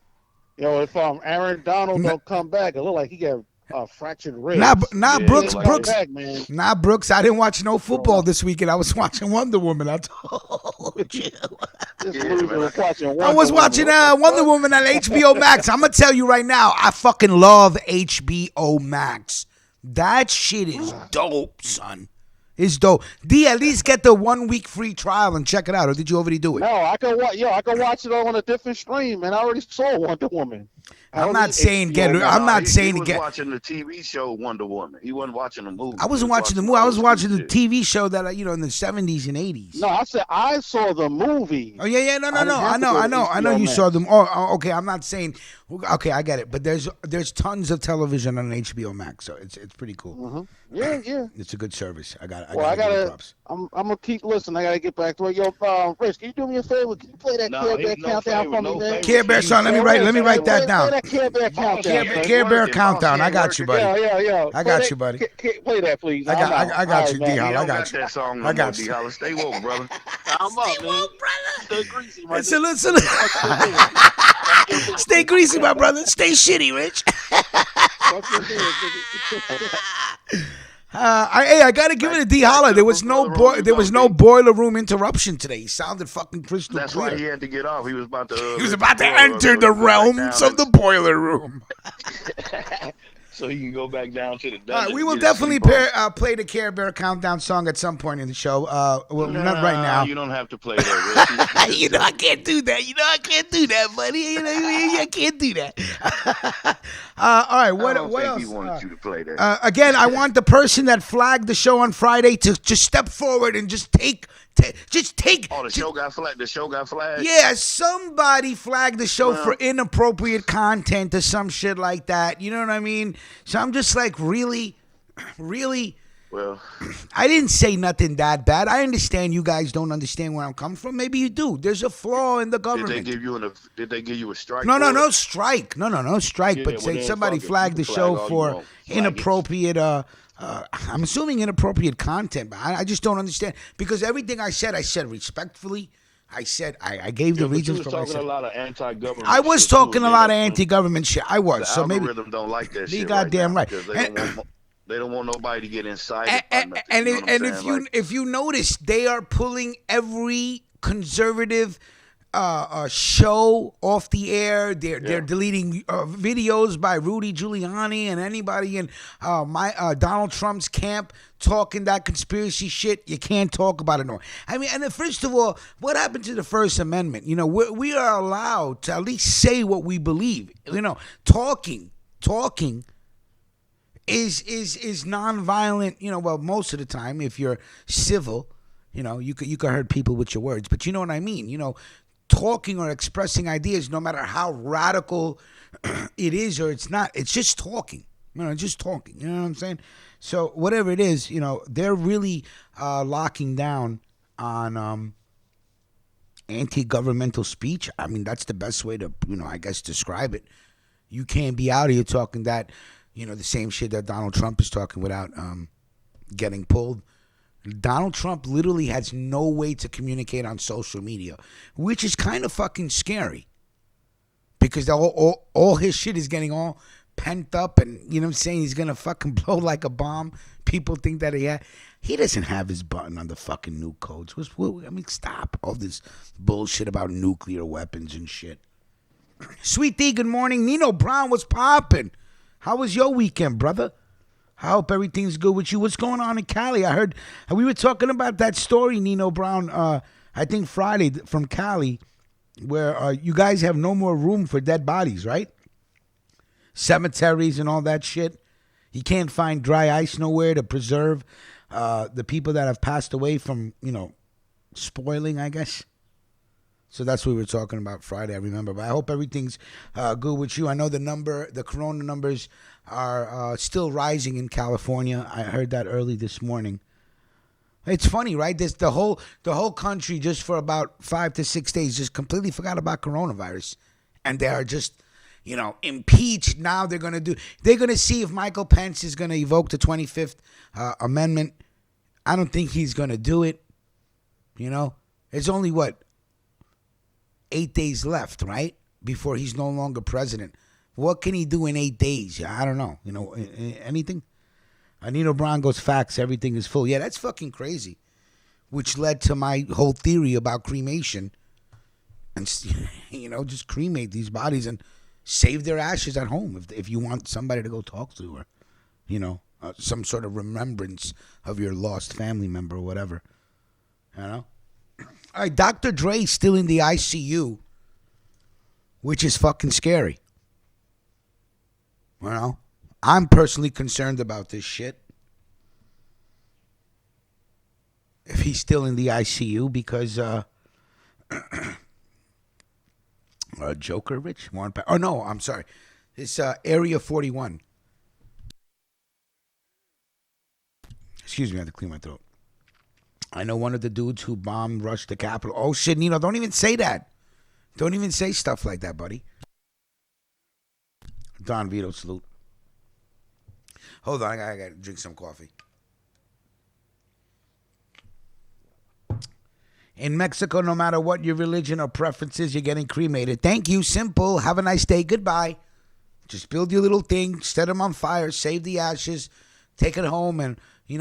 Speaker 9: Yo, if Aaron Donald don't come back, it look like he got fractured ribs.
Speaker 7: Brooks.
Speaker 9: Back, man.
Speaker 7: Brooks. I didn't watch no football this weekend. I was watching Wonder Woman. I told you. I was watching Wonder Woman on HBO Max. I'm gonna tell you right now, I fucking love HBO Max. That shit is dope, son. It's dope. D, at least get the 1 week free trial and check it out. Or did you already do it?
Speaker 9: No, I can watch it on a different stream, and I already saw Wonder Woman.
Speaker 7: I'm not saying get. I'm not saying to
Speaker 8: He was
Speaker 7: get.
Speaker 8: watching the TV show Wonder Woman. He wasn't watching the movie.
Speaker 7: I wasn't watching the movie. I was watching the TV show that in the 70s and 80s.
Speaker 9: No, I said I saw the movie.
Speaker 7: Oh yeah, no. I know. You saw them. Oh, okay. I'm not saying. Okay, I get it. But there's tons of television on HBO Max, so it's pretty cool.
Speaker 9: Mm-hmm. Yeah.
Speaker 7: It's a good service. I gotta.
Speaker 9: I'm gonna keep listening. I gotta get back to it. Yo, Rich, can you do me a favor? Can you play that Care Bear countdown for me, man?
Speaker 7: Care Bear song. Let me write that down.
Speaker 9: Play that Care Bear countdown.
Speaker 7: Care Bear countdown. I got you, buddy.
Speaker 9: Yeah.
Speaker 7: I got you, buddy.
Speaker 9: Play that, please.
Speaker 7: I got you, D-Hall. I got you.
Speaker 8: That song
Speaker 7: I got you.
Speaker 8: D-Hall. Stay woke, brother.
Speaker 9: I'm up, man. Stay greasy, my
Speaker 7: Listen. Stay greasy, my brother. Stay shitty, Rich. I gotta give it to D Holla. There was no boiler room interruption today. He sounded fucking crystal clear.
Speaker 8: That's why he had to get off. He was about to
Speaker 7: enter the realms of the boiler room.
Speaker 8: So he can go back down to the dungeon.
Speaker 7: All right, we will definitely play the Care Bear countdown song at some point in the show. Not right now.
Speaker 8: You don't have to play that.
Speaker 7: Rich. I can't do that. I can't do that, buddy. I can't do that. All right, what else?
Speaker 8: He wanted you to play that.
Speaker 7: Again, I want the person that flagged the show on Friday to just step forward and just take.
Speaker 8: Oh, the show got flagged. The show got flagged.
Speaker 7: Yeah, somebody flagged the show for inappropriate content or some shit like that. You know what I mean? So I'm just like, really.
Speaker 8: Well,
Speaker 7: I didn't say nothing that bad. I understand you guys don't understand where I'm coming from. Maybe you do. There's a flaw in the government.
Speaker 8: Did they give you a strike?
Speaker 7: No strike. No strike. Yeah, but say somebody flagged the show for inappropriate. I'm assuming inappropriate content, but I just don't understand because everything I said respectfully. I said I gave the reasons for.
Speaker 8: You was talking a lot of anti-government.
Speaker 7: I was talking a lot of anti-government shit. I was. So maybe
Speaker 8: the algorithm don't like that shit.
Speaker 7: Be goddamn right.
Speaker 8: They don't want nobody to get incited.
Speaker 7: And if you notice, they are pulling every conservative show off the air. They're deleting videos by Rudy Giuliani and anybody in Donald Trump's camp talking that conspiracy shit. You can't talk about it no more. I mean, and first of all, what happened to the First Amendment? We are allowed to at least say what we believe. Talking is nonviolent. Well, most of the time, if you're civil, you could hurt people with your words. But you know what I mean. Talking or expressing ideas, no matter how radical it is or it's not, it's just talking. Just talking. You know what I'm saying? So whatever it is, they're really locking down on anti-governmental speech. I mean, that's the best way to, I guess, describe it. You can't be out here talking that, the same shit that Donald Trump is talking without getting pulled. Donald Trump literally has no way to communicate on social media, which is kind of fucking scary because all his shit is getting all pent up and, you know what I'm saying, he's going to fucking blow like a bomb. People think that he doesn't have his button on the fucking nuke codes. Stop all this bullshit about nuclear weapons and shit. Sweet D, good morning. Nino Brown, what's popping? How was your weekend, brother? I hope everything's good with you. What's going on in Cali? I heard we were talking about that story, Nino Brown, I think Friday from Cali, where you guys have no more room for dead bodies, right? Cemeteries and all that shit. You can't find dry ice nowhere to preserve the people that have passed away from, spoiling, I guess. So that's what we were talking about Friday, I remember. But I hope everything's good with you. I know the corona numbers are still rising in California. I heard that early this morning. It's funny, right? The whole country just for about 5 to 6 days just completely forgot about coronavirus. And they are just, impeached. Now they're going to see if Michael Pence is going to evoke the 25th Amendment. I don't think he's going to do it. It's only 8 days left, right? Before he's no longer president. What can he do in 8 days? I don't know. Anything? Nino Brown goes, facts, everything is full. Yeah, that's fucking crazy. Which led to my whole theory about cremation. And, just cremate these bodies and save their ashes at home if you want somebody to go talk to or, some sort of remembrance of your lost family member or whatever. All right, Dr. Dre's still in the ICU, which is fucking scary. You know, I'm personally concerned about this shit. If he's still in the ICU because Joker, Rich? Oh, no, I'm sorry. It's Area 41. Excuse me, I had to clear my throat. I know one of the dudes who bombed, rushed the Capitol. Oh, shit, Nino, don't even say that. Don't even say stuff like that, buddy. Don Vito, salute. Hold on, I gotta drink some coffee. In Mexico, no matter what your religion or preferences, you're getting cremated. Thank you, simple. Have a nice day. Goodbye. Just build your little thing, set them on fire, save the ashes, take it home, and,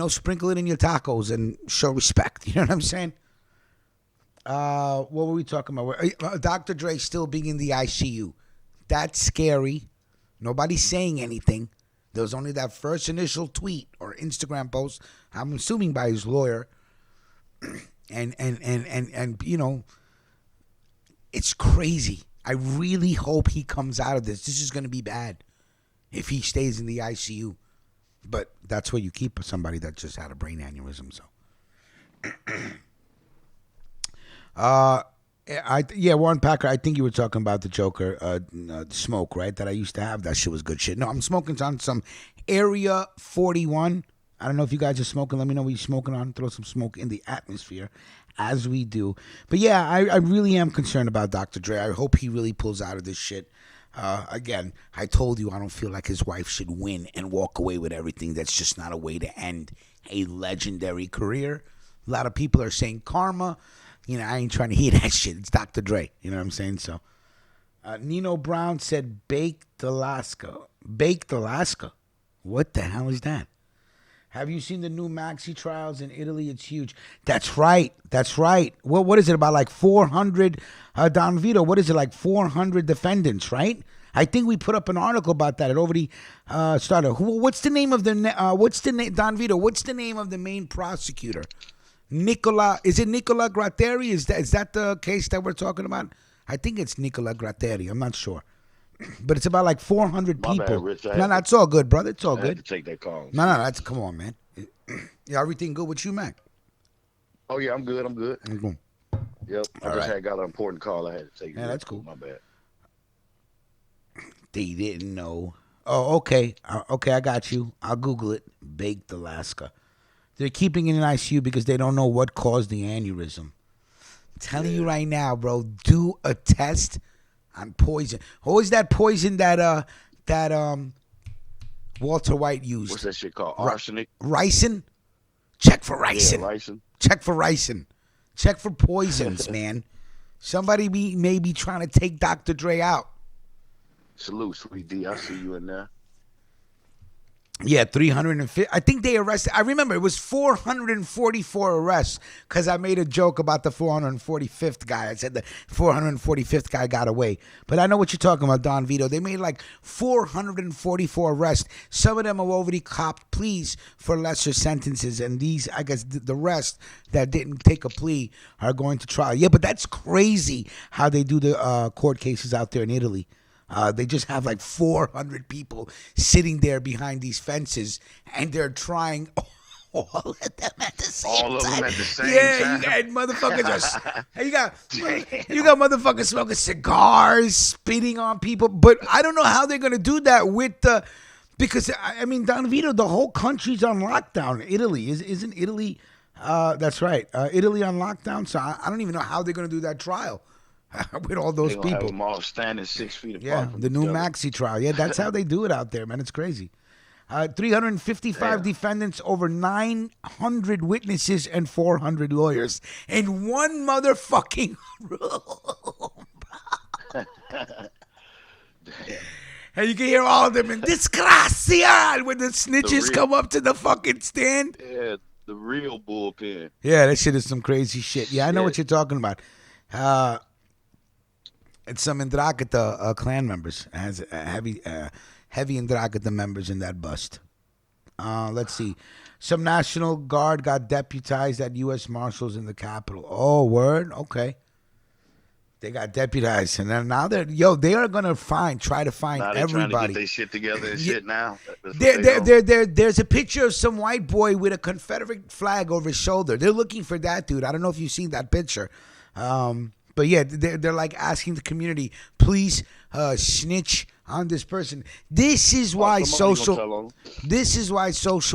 Speaker 7: sprinkle it in your tacos and show respect. You know what I'm saying? What were we talking about? Dr. Dre still being in the ICU. That's scary. Nobody's saying anything. There was only that first initial tweet or Instagram post, I'm assuming by his lawyer. And it's crazy. I really hope he comes out of this. This is going to be bad if he stays in the ICU. But that's where you keep somebody that just had a brain aneurysm. So, Warren Packer, I think you were talking about the Joker smoke, right? That I used to have. That shit was good shit. No, I'm smoking on some Area 41. I don't know if you guys are smoking. Let me know what you're smoking on. Throw some smoke in the atmosphere, as we do. But yeah, I really am concerned about Dr. Dre. I hope he really pulls out of this shit. Again, I told you I don't feel like his wife should win and walk away with everything. That's just not a way to end a legendary career. A lot of people are saying karma. I ain't trying to hear that shit. It's Dr. Dre. You know what I'm saying? So, Nino Brown said baked Alaska. Baked Alaska? What the hell is that? Have you seen the new Maxi trials in Italy? It's huge. That's right. Well, what is it, about like 400, Don Vito, what is it, like 400 defendants, right? I think we put up an article about that. It already started. What's the name of Don Vito, what's the name of the main prosecutor? Is it Nicola Gratteri? Is that the case that we're talking about? I think it's Nicola Gratteri. I'm not sure. But it's about like 400 people.
Speaker 8: Bad, Rich.
Speaker 7: No, it's all good, brother. It's all good.
Speaker 8: I had to take that call.
Speaker 7: No, come on, man. Yeah, everything good with you, Mac?
Speaker 8: Oh, yeah, I'm good.
Speaker 7: Mm-hmm.
Speaker 8: Yep. I got an important call I had to take.
Speaker 7: Yeah, that's cool.
Speaker 8: My bad.
Speaker 7: They didn't know. Oh, okay. Okay, I got you. I'll Google it. Baked Alaska. They're keeping it in ICU because they don't know what caused the aneurysm. I'm telling you right now, bro, do a test on poison. What was that poison that Walter White used?
Speaker 8: What's that shit called? Arsenic?
Speaker 7: Ricin? Check for ricin.
Speaker 8: Yeah, ricin.
Speaker 7: Check for ricin. Check for poisons, man. Somebody may be trying to take Dr. Dre out.
Speaker 8: Salute, Sweet D. I see you in there.
Speaker 7: Yeah, 350. I think they arrested. I remember it was 444 arrests because I made a joke about the 445th guy. I said the 445th guy got away. But I know what you're talking about, Don Vito. They made like 444 arrests. Some of them have already copped pleas for lesser sentences. And these, I guess, the rest that didn't take a plea are going to trial. Yeah, but that's crazy how they do the court cases out there in Italy. They just have like 400 people sitting there behind these fences, and they're trying all of them at the same time.
Speaker 8: All of them at the same time.
Speaker 7: Yeah, you got motherfuckers. You got motherfuckers smoking cigars, spitting on people. But I don't know how they're gonna do that with the, because I mean, Don Vito, the whole country's on lockdown. Italy isn't Italy. That's right. Italy on lockdown. So I don't even know how they're gonna do that trial. With all those people.
Speaker 8: Have them all standing 6 feet apart.
Speaker 7: Yeah, the new Maxi trial. Yeah, that's how they do it out there, man. It's crazy. 355 defendants, over 900 witnesses, and 400 lawyers in one motherfucking room. And you can hear all of them in disgracia when the snitches come up to the fucking stand.
Speaker 8: Yeah, the real bullpen.
Speaker 7: Yeah, that shit is some crazy shit. Yeah, I know what you're talking about. It's some Indrakata clan members. It has heavy Indrakata members in that bust. Let's see. Some National Guard got deputized at U.S. Marshals in the Capitol. Oh, word? Okay. They got deputized, and then now they are gonna try to find
Speaker 8: Now they're
Speaker 7: everybody.
Speaker 8: trying to get their shit together and shit now.
Speaker 7: There's a picture of some white boy with a Confederate flag over his shoulder. They're looking for that dude. I don't know if you've seen that picture. But yeah, they're like asking the community, please snitch on this person. This is why social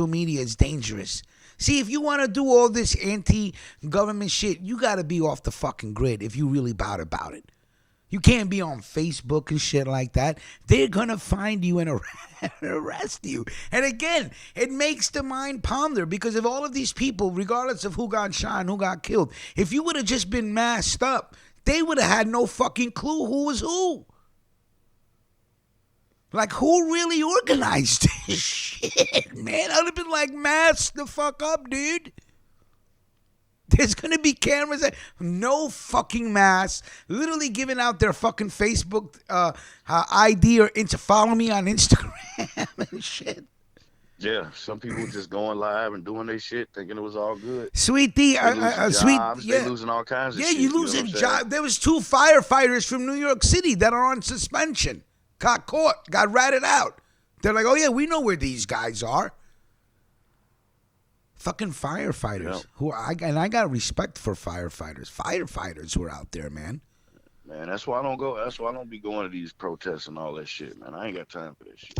Speaker 7: media is dangerous. See, if you want to do all this anti-government shit, you got to be off the fucking grid if you really about it. You can't be on Facebook and shit like that. They're going to find you and arrest you. And again, it makes the mind ponder, because if all of these people, regardless of who got shot and who got killed, if you would have just been masked up, they would have had no fucking clue who was who. Like, who really organized this shit, man? I would have been like, mask the fuck up, dude. There's going to be cameras, no fucking literally giving out their fucking Facebook ID or follow me on Instagram and shit.
Speaker 8: Yeah, some people just going live and doing their shit, thinking it was all good.
Speaker 7: Sweet D,
Speaker 8: They losing all kinds of shit.
Speaker 7: Yeah, you losing jobs. There was 2 firefighters from New York City that are on suspension. Got caught, got ratted out. They're like, oh yeah, we know where these guys are. Fucking firefighters.
Speaker 8: Yep.
Speaker 7: I got respect for firefighters. Firefighters who are out there, man.
Speaker 8: Man, that's why I don't go. That's why I don't be going to these protests and all that shit, man. I ain't got time for this shit.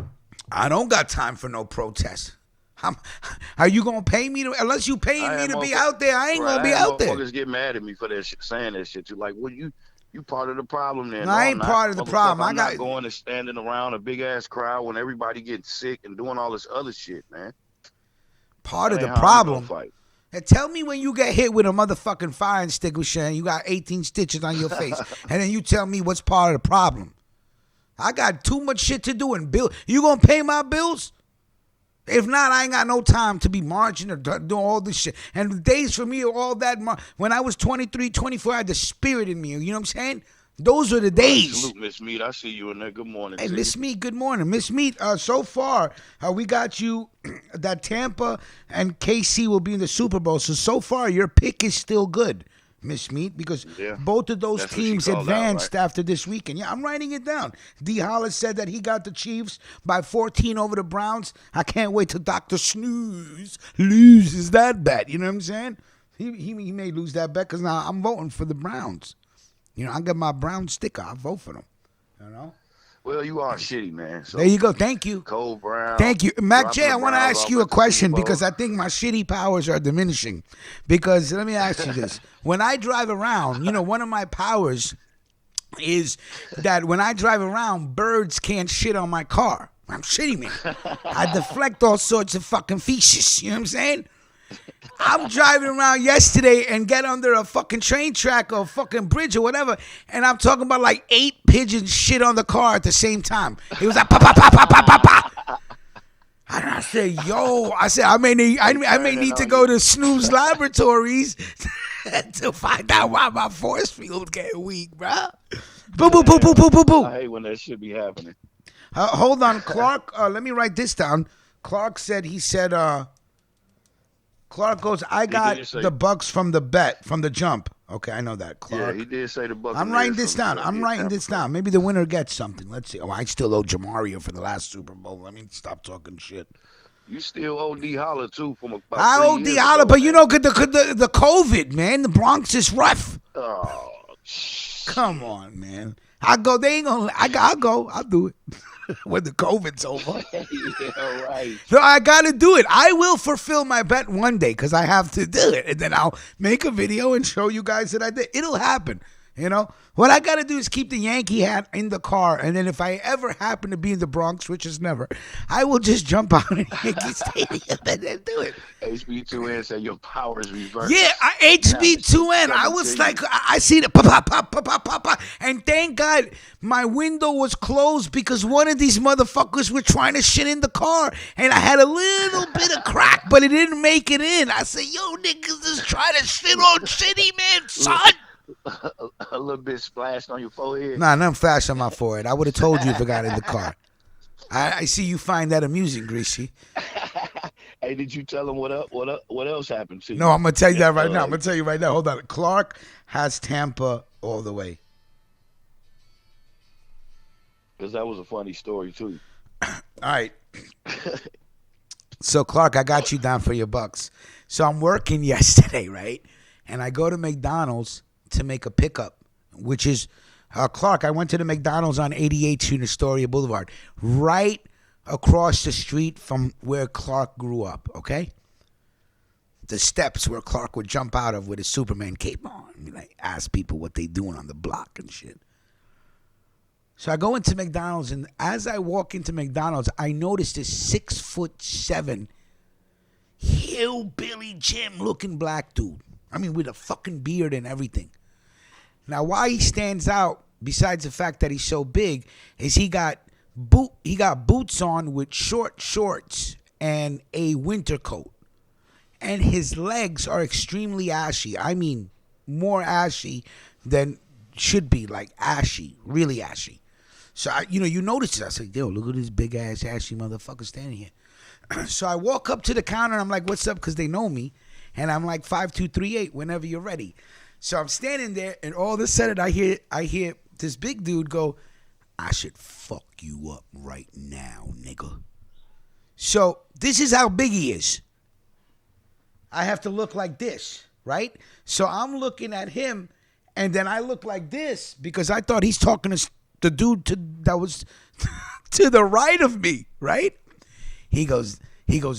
Speaker 7: I don't got time for no protests. Are you gonna pay me unless you paying me to be out there? I ain't gonna be out there.
Speaker 8: Motherfuckers get mad at me for that shit, saying that shit. You like, well, you part of the problem then.
Speaker 7: No, I ain't part of the problem.
Speaker 8: I'm not going and standing around a big ass crowd when everybody getting sick and doing all this other shit, man.
Speaker 7: Part of the problem. And tell me when you get hit with a motherfucking firing stick with shit, you got 18 stitches on your face, and then you tell me what's part of the problem. I got too much shit to do and bill. You gonna pay my bills? If not, I ain't got no time to be marching or doing all this shit. And the days for me are all that. When I was 23, 24, I had the spirit in me. You know what I'm saying? Those are the days.
Speaker 8: Salute, Miss Meat. I see you in there. Good morning.
Speaker 7: Hey, Miss Meat, good morning. Miss Meat, so far, we got you that Tampa and KC will be in the Super Bowl. So far, your pick is still good, Miss Meat, because both of those teams advanced after this weekend. Yeah, I'm writing it down. D. Hollis said that he got the Chiefs by 14 over the Browns. I can't wait till Dr. Snooze loses that bet. You know what I'm saying? He may lose that bet because now I'm voting for the Browns. You know, I got my brown sticker. I vote for them. You know?
Speaker 8: Well, you are shitty, man. So
Speaker 7: there you go. Thank you.
Speaker 8: Cole Brown.
Speaker 7: Thank you. Mac J, I want to ask you a question because I think my shitty powers are diminishing. Because let me ask you this. When I drive around, you know, one of my powers is that when I drive around, birds can't shit on my car. I'm shitty, man. I deflect all sorts of fucking feces. You know what I'm saying? I'm driving around yesterday and get under a fucking train track or a fucking bridge or whatever, and I'm talking about like 8 pigeons shit on the car at the same time. It was like pa pa pa pa pa pa pa. And I said, "Yo," I may need to go to Snoop's Laboratories to find out why my force field getting weak, bro. Boo boo boo boo boo boo boo.
Speaker 8: I hate when that shit be happening.
Speaker 7: Hold on, Clark. Let me write this down. Clark said Clark goes, I got the Bucks from the jump. Okay, I know that. Clark.
Speaker 8: Yeah, he did say the Bucks.
Speaker 7: I'm writing this down. Maybe the winner gets something. Let's see. Oh, I still owe Jamario for the last Super Bowl. Let me stop talking shit.
Speaker 8: You still owe D. Holler, too, from about
Speaker 7: I owe D. Holler, but you know, the COVID, man. The Bronx is rough.
Speaker 8: Oh,
Speaker 7: come on, man. I go. They ain't gonna. I'll go. I'll do it. When the COVID's over.
Speaker 8: Yeah, right.
Speaker 7: No, I got to do it. I will fulfill my bet one day because I have to do it. And then I'll make a video and show you guys that I did. It'll happen. You know, what I got to do is keep the Yankee hat in the car. And then if I ever happen to be in the Bronx, which is never, I will just jump out in Yankee Stadium and then do it.
Speaker 8: HB2N said your powers reversed.
Speaker 7: Yeah, HB2N. I was like, I see the pop, pop, pop, pop, pop, pop. And thank God my window was closed because one of these motherfuckers were trying to shit in the car. And I had a little bit of crack, but it didn't make it in. I said, yo, niggas is trying to shit on shitty man, son.
Speaker 8: A little bit splashed on your forehead.
Speaker 7: Nah, nothing flashed on my forehead. I would have told you if it got in the car. I see you find that amusing, Greasy.
Speaker 8: Hey, did you tell him what else happened to you?
Speaker 7: No, I'm gonna tell you that right now. I'm gonna tell you right now. Hold on. Clark has Tampa all the way.
Speaker 8: Because that was a funny story too.
Speaker 7: All right. So Clark, I got you down for your bucks. So I'm working yesterday, right? And I go to McDonald's to make a pickup, which is Clark. I went to the McDonald's on 88th Street, Astoria Boulevard, right across the street from where Clark grew up. Okay. The steps where Clark would jump out of with his Superman cape on. I mean, like, ask people what they doing on the block and shit. So I go into McDonald's, and as I walk into McDonald's, I notice this 6'7" hillbilly Jim looking black dude. I mean, with a fucking beard and everything. Now, why he stands out, besides the fact that he's so big, is he got boots on with short shorts and a winter coat. And his legs are extremely ashy. I mean, more ashy than should be, like ashy, really ashy. So, you notice it. I said, yo, look at this big-ass ashy motherfucker standing here. So I walk up to the counter, and I'm like, what's up? Because they know me. And I'm like, 5238, whenever you're ready. So I'm standing there, and all of a sudden I hear this big dude go, I should fuck you up right now, nigga. So this is how big he is. I have to look like this, right? So I'm looking at him, and then I look like this because I thought he's talking to the dude that was to the right of me, right? He goes,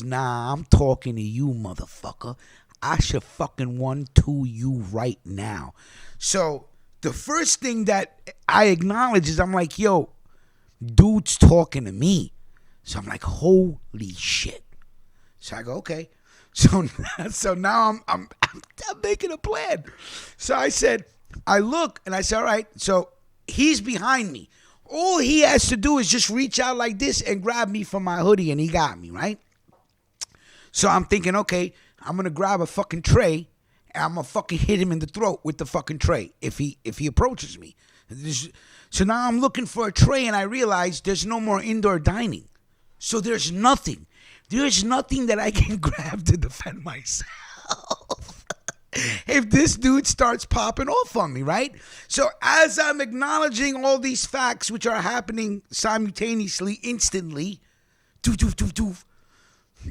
Speaker 7: nah, I'm talking to you, motherfucker. I should fucking 1-2 you right now. So the first thing that I acknowledge is I'm like, yo, dude's talking to me. So I'm like, holy shit. So I go, okay. So now I'm making a plan. So I look and I said, all right, so he's behind me. All he has to do is just reach out like this and grab me from my hoodie, and he got me, right? So I'm thinking, okay, I'm going to grab a fucking tray, and I'm going to fucking hit him in the throat with the fucking tray if he approaches me. So now I'm looking for a tray, and I realize there's no more indoor dining. So there's nothing. There's nothing that I can grab to defend myself. If this dude starts popping off on me, right? So as I'm acknowledging all these facts which are happening simultaneously, instantly,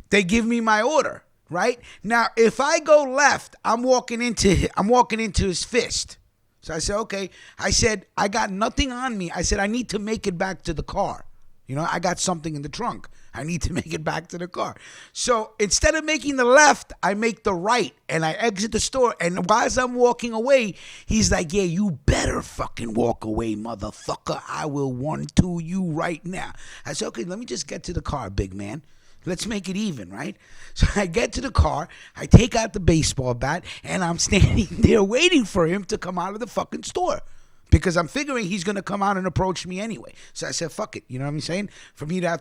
Speaker 7: they give me my order, right? Now, if I go left, I'm walking into his fist. So I said, okay. I said, I got nothing on me. I said, I need to make it back to the car. I got something in the trunk. I need to make it back to the car. So instead of making the left, I make the right, and I exit the store. And while I'm walking away, he's like, yeah, you better fucking walk away, motherfucker. I will 1-2 you right now. I said, okay, let me just get to the car, big man. Let's make it even, right? So I get to the car, I take out the baseball bat, and I'm standing there waiting for him to come out of the fucking store. Because I'm figuring he's going to come out and approach me anyway. So I said, fuck it. You know what I'm saying? For me to I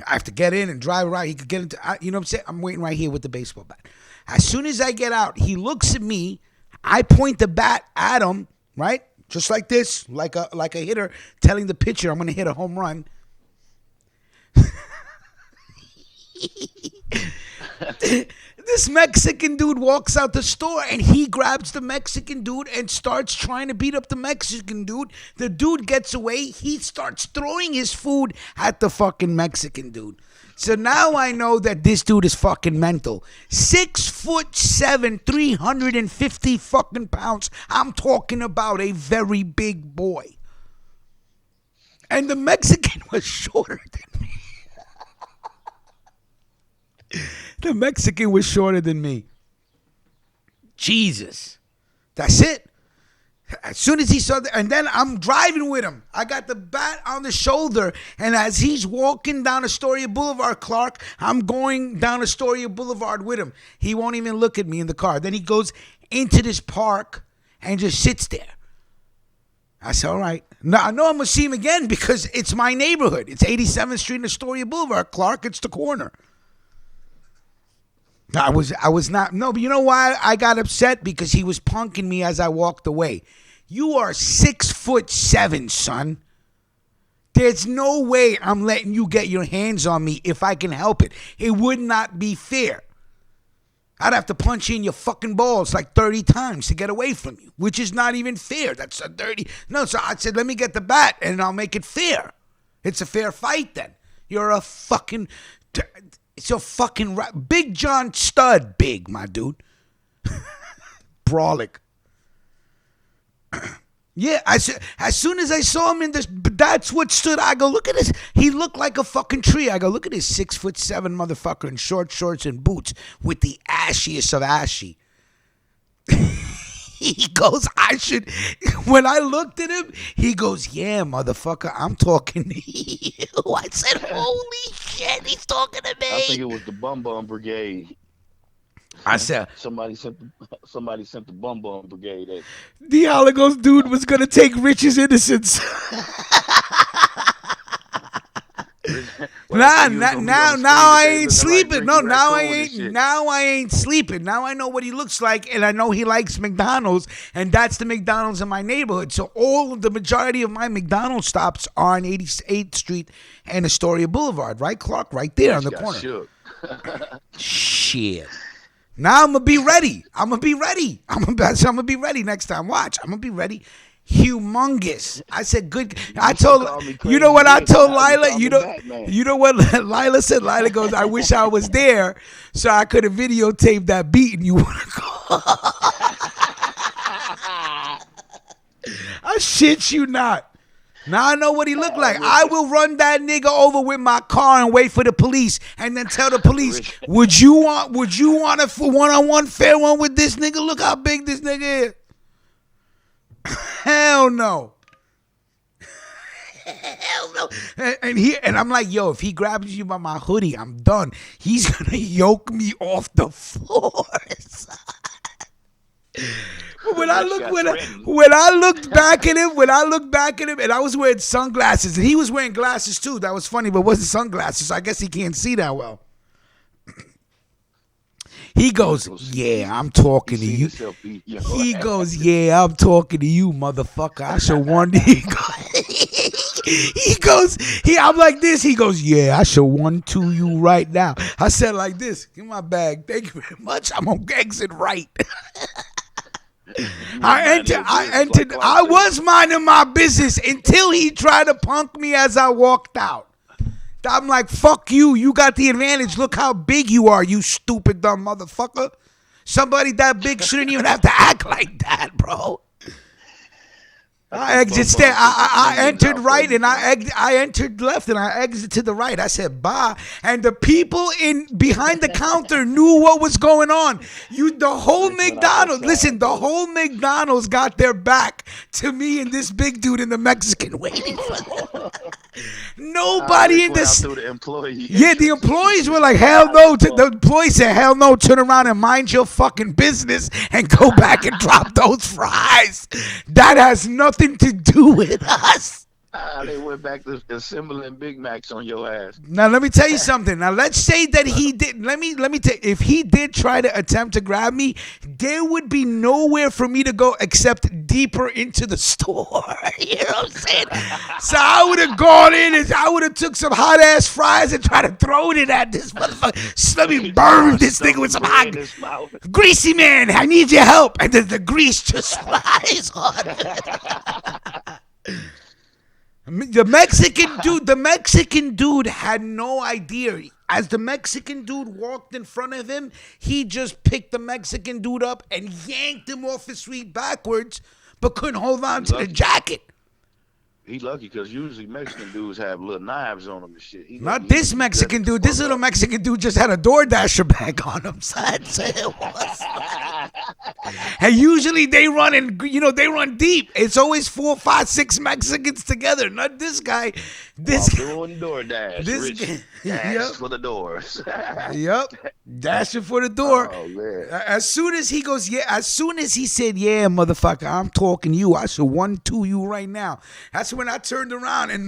Speaker 7: have to get in and drive around. He could get into, you know what I'm saying? I'm waiting right here with the baseball bat. As soon as I get out, he looks at me. I point the bat at him, right? Just like this, like a hitter telling the pitcher, I'm going to hit a home run. This Mexican dude walks out the store, and he grabs the Mexican dude and starts trying to beat up the Mexican dude. The dude gets away. He starts throwing his food at the fucking Mexican dude. So now I know that this dude is fucking mental. 6'7", 350 fucking pounds. I'm talking about a very big boy. And the Mexican was shorter than me. The Mexican was shorter than me. Jesus. That's it. As soon as he saw that, and then I'm driving with him. I got the bat on the shoulder, and as he's walking down Astoria Boulevard, Clark, I'm going down Astoria Boulevard with him. He won't even look at me in the car. Then he goes into this park and just sits there. I said, all right. Now, I know I'm going to see him again because it's my neighborhood. It's 87th Street and Astoria Boulevard, Clark. It's the corner. I was not, no, but you know why I got upset? Because he was punking me as I walked away. You are 6'7", son. There's no way I'm letting you get your hands on me if I can help it. It would not be fair. I'd have to punch you in your fucking balls like 30 times to get away from you, which is not even fair. That's a dirty, no, so I said, let me get the bat and I'll make it fair. It's a fair fight then. You're a fucking... It's a fucking... Big John Stud big, my dude. Brolic. Yeah, as soon as I saw him in this, that's what stood. I go, look at this. He looked like a fucking tree. I go, look at this 6'7" motherfucker in short shorts and boots with the ashiest of ashy. He goes, I should. When I looked at him, he goes, yeah, motherfucker, I'm talking to you. I said, holy shit, he's talking to me.
Speaker 8: I think it was the Bum Bum Brigade.
Speaker 7: I said
Speaker 8: somebody sent the Bum Bum Brigade.
Speaker 7: Dialogos dude was gonna take Rich's innocence. Now I ain't sleeping. No, now I ain't sleeping. Now I know what he looks like, and I know he likes McDonald's, and that's the McDonald's in my neighborhood. So the majority of my McDonald's stops are on 88th Street and Astoria Boulevard, right, Clark? Right there on the corner. Shit. Now I'm gonna be ready. I'm gonna be ready next time. Watch. I'm gonna be ready. Humongous. I said good. I told you know what I told Lila. You know what Lila said. Lila goes, I wish I was there so I could have videotaped that beat and you would have gone. I shit you not. Now I know what he looked like. I will run that nigga over with my car and wait for the police, and then tell the police, would you want a one-on-one fair one with this nigga? Look how big this nigga is. Hell no. Hell no. And I'm like, yo, if he grabs you by my hoodie, I'm done. He's gonna yoke me off the floor. When I looked back at him, and I was wearing sunglasses, and he was wearing glasses too. That was funny, but it wasn't sunglasses. So I guess he can't see that well. He goes, yeah, I'm talking to you. He goes, yeah, I'm talking to you, motherfucker. I should wonder. I'm like this. He goes, yeah, I should 1-2 you right now. I said like this. Give my bag. Thank you very much. I'm gonna exit right. I entered. I was minding my business until he tried to punk me as I walked out. I'm like, fuck you. You got the advantage. Look how big you are, you stupid dumb motherfucker. Somebody that big shouldn't even have to act like that, bro. I entered right and I entered left and I exited to the right. I said bye, and the people behind the counter knew what was going on. The whole McDonald's got their back to me and this big dude and the Mexican waiting for them. Nobody in this. The employees were like, hell no. The employees said, hell no. Turn around and mind your fucking business and go back and drop those fries. That has nothing to do with us.
Speaker 8: They went back to assembling Big Macs on your ass.
Speaker 7: Now let me tell you something. Now let's say that he did. Let me tell you, if he did try to attempt to grab me, there would be nowhere for me to go except deeper into the store. You know what I'm saying? So I would have gone in and I would have took some hot ass fries and tried to throw it at this motherfucker. So let me burn this nigga with some hot greasy man. I need your help, and then the grease just flies on it. The Mexican dude had no idea. As the Mexican dude walked in front of him, he just picked the Mexican dude up and yanked him off his feet backwards, but couldn't hold on to the jacket.
Speaker 8: He lucky because usually Mexican dudes have little knives on them and shit.
Speaker 7: Not this Mexican dude. This little Mexican dude just had a DoorDasher bag on him. Son. So it was. And usually they run they run deep. It's always 4, 5, 6 Mexicans together. Not this guy.
Speaker 8: Doing DoorDash. Dash for the doors.
Speaker 7: Yep. Dashing for the door.
Speaker 8: Oh, man.
Speaker 7: As soon as he said, yeah, motherfucker, I'm talking to you. I should 1-2 you right now. That's when I turned around and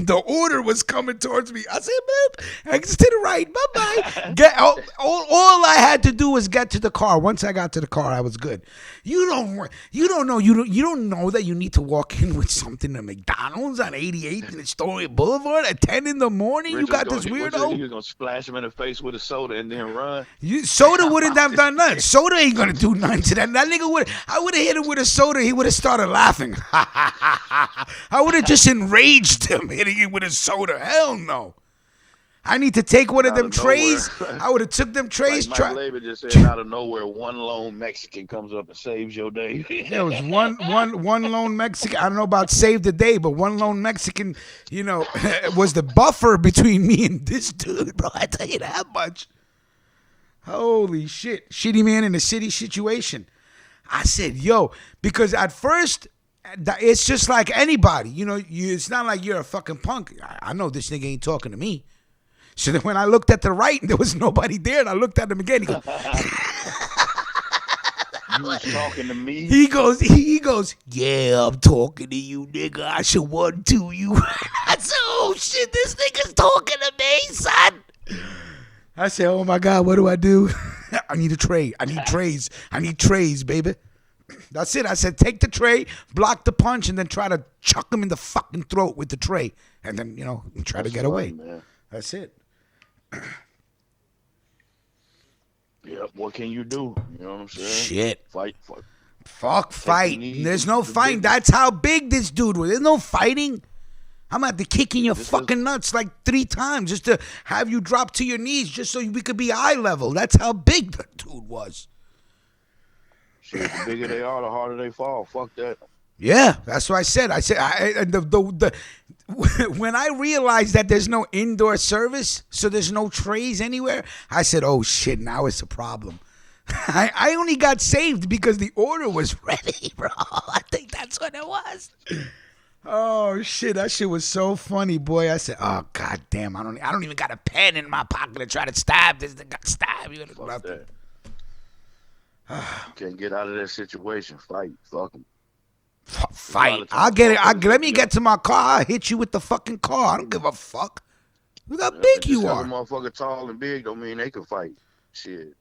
Speaker 7: the order was coming towards me. I said, man, exit to the right. Bye-bye. All I had to do was get to the car. Once I got to the car, I was good. You don't know that you need to walk in with something to McDonald's on 88th in Astoria Hollywood Boulevard at 10 in the morning? You got this
Speaker 8: He
Speaker 7: weirdo?
Speaker 8: was gonna splash him in the face with a soda and then run.
Speaker 7: Soda wouldn't have done nothing. Soda ain't gonna do nothing to that. That nigga would. I would have hit him with a soda. He would have started laughing. I would have just enraged him hitting him with a soda. Hell no. I need to take one of them trays. I would have took them trays.
Speaker 8: Like Mike Labor just said, out of nowhere, one lone Mexican comes up and saves your day.
Speaker 7: There was one lone Mexican. I don't know about save the day, but one lone Mexican, was the buffer between me and this dude, bro. I tell you that much. Holy shit. Shitty man in a shitty situation. I said, yo, because at first, it's just like anybody. It's not like you're a fucking punk. I know this nigga ain't talking to me. So then when I looked at the right, there was nobody there, and I looked at him again. He goes,
Speaker 8: you was talking to me?
Speaker 7: He goes, yeah, I'm talking to you, nigga. I should 1-2 you. I said, oh, shit, this nigga's talking to me, son. I said, oh, my God, what do I do? I need a tray. I need trays. I need trays, baby. That's it. I said, take the tray, block the punch, and then try to chuck him in the fucking throat with the tray. And then, try to get away.
Speaker 8: Man.
Speaker 7: That's it.
Speaker 8: Yeah, what can you do? You know what I'm saying?
Speaker 7: Shit.
Speaker 8: Fight.
Speaker 7: Fuck fight. There's no fighting. That's how big this dude was. There's no fighting. I'm going to have to kick in your fucking nuts like 3 times just to have you drop to your knees just so we could be eye level. That's how big the dude was.
Speaker 8: Shit, the bigger they are, the harder they fall. Fuck that.
Speaker 7: Yeah, that's what I said. When I realized that there's no indoor service, so there's no trays anywhere, I said, oh, shit, now it's a problem. I only got saved because the order was ready, bro. I think that's what it was. Oh, shit, that shit was so funny, boy. I said, oh, God damn, I don't even got a pen in my pocket to try to stab this. Stab you.
Speaker 8: Fuck that. You can't get out of that situation. Fight. Fuck him.
Speaker 7: Fight. I'll get it. Let me get to my car. I'll hit you with the fucking car. I don't give a fuck. Look how big you are.
Speaker 8: Motherfucker tall and big don't mean they can fight. Shit.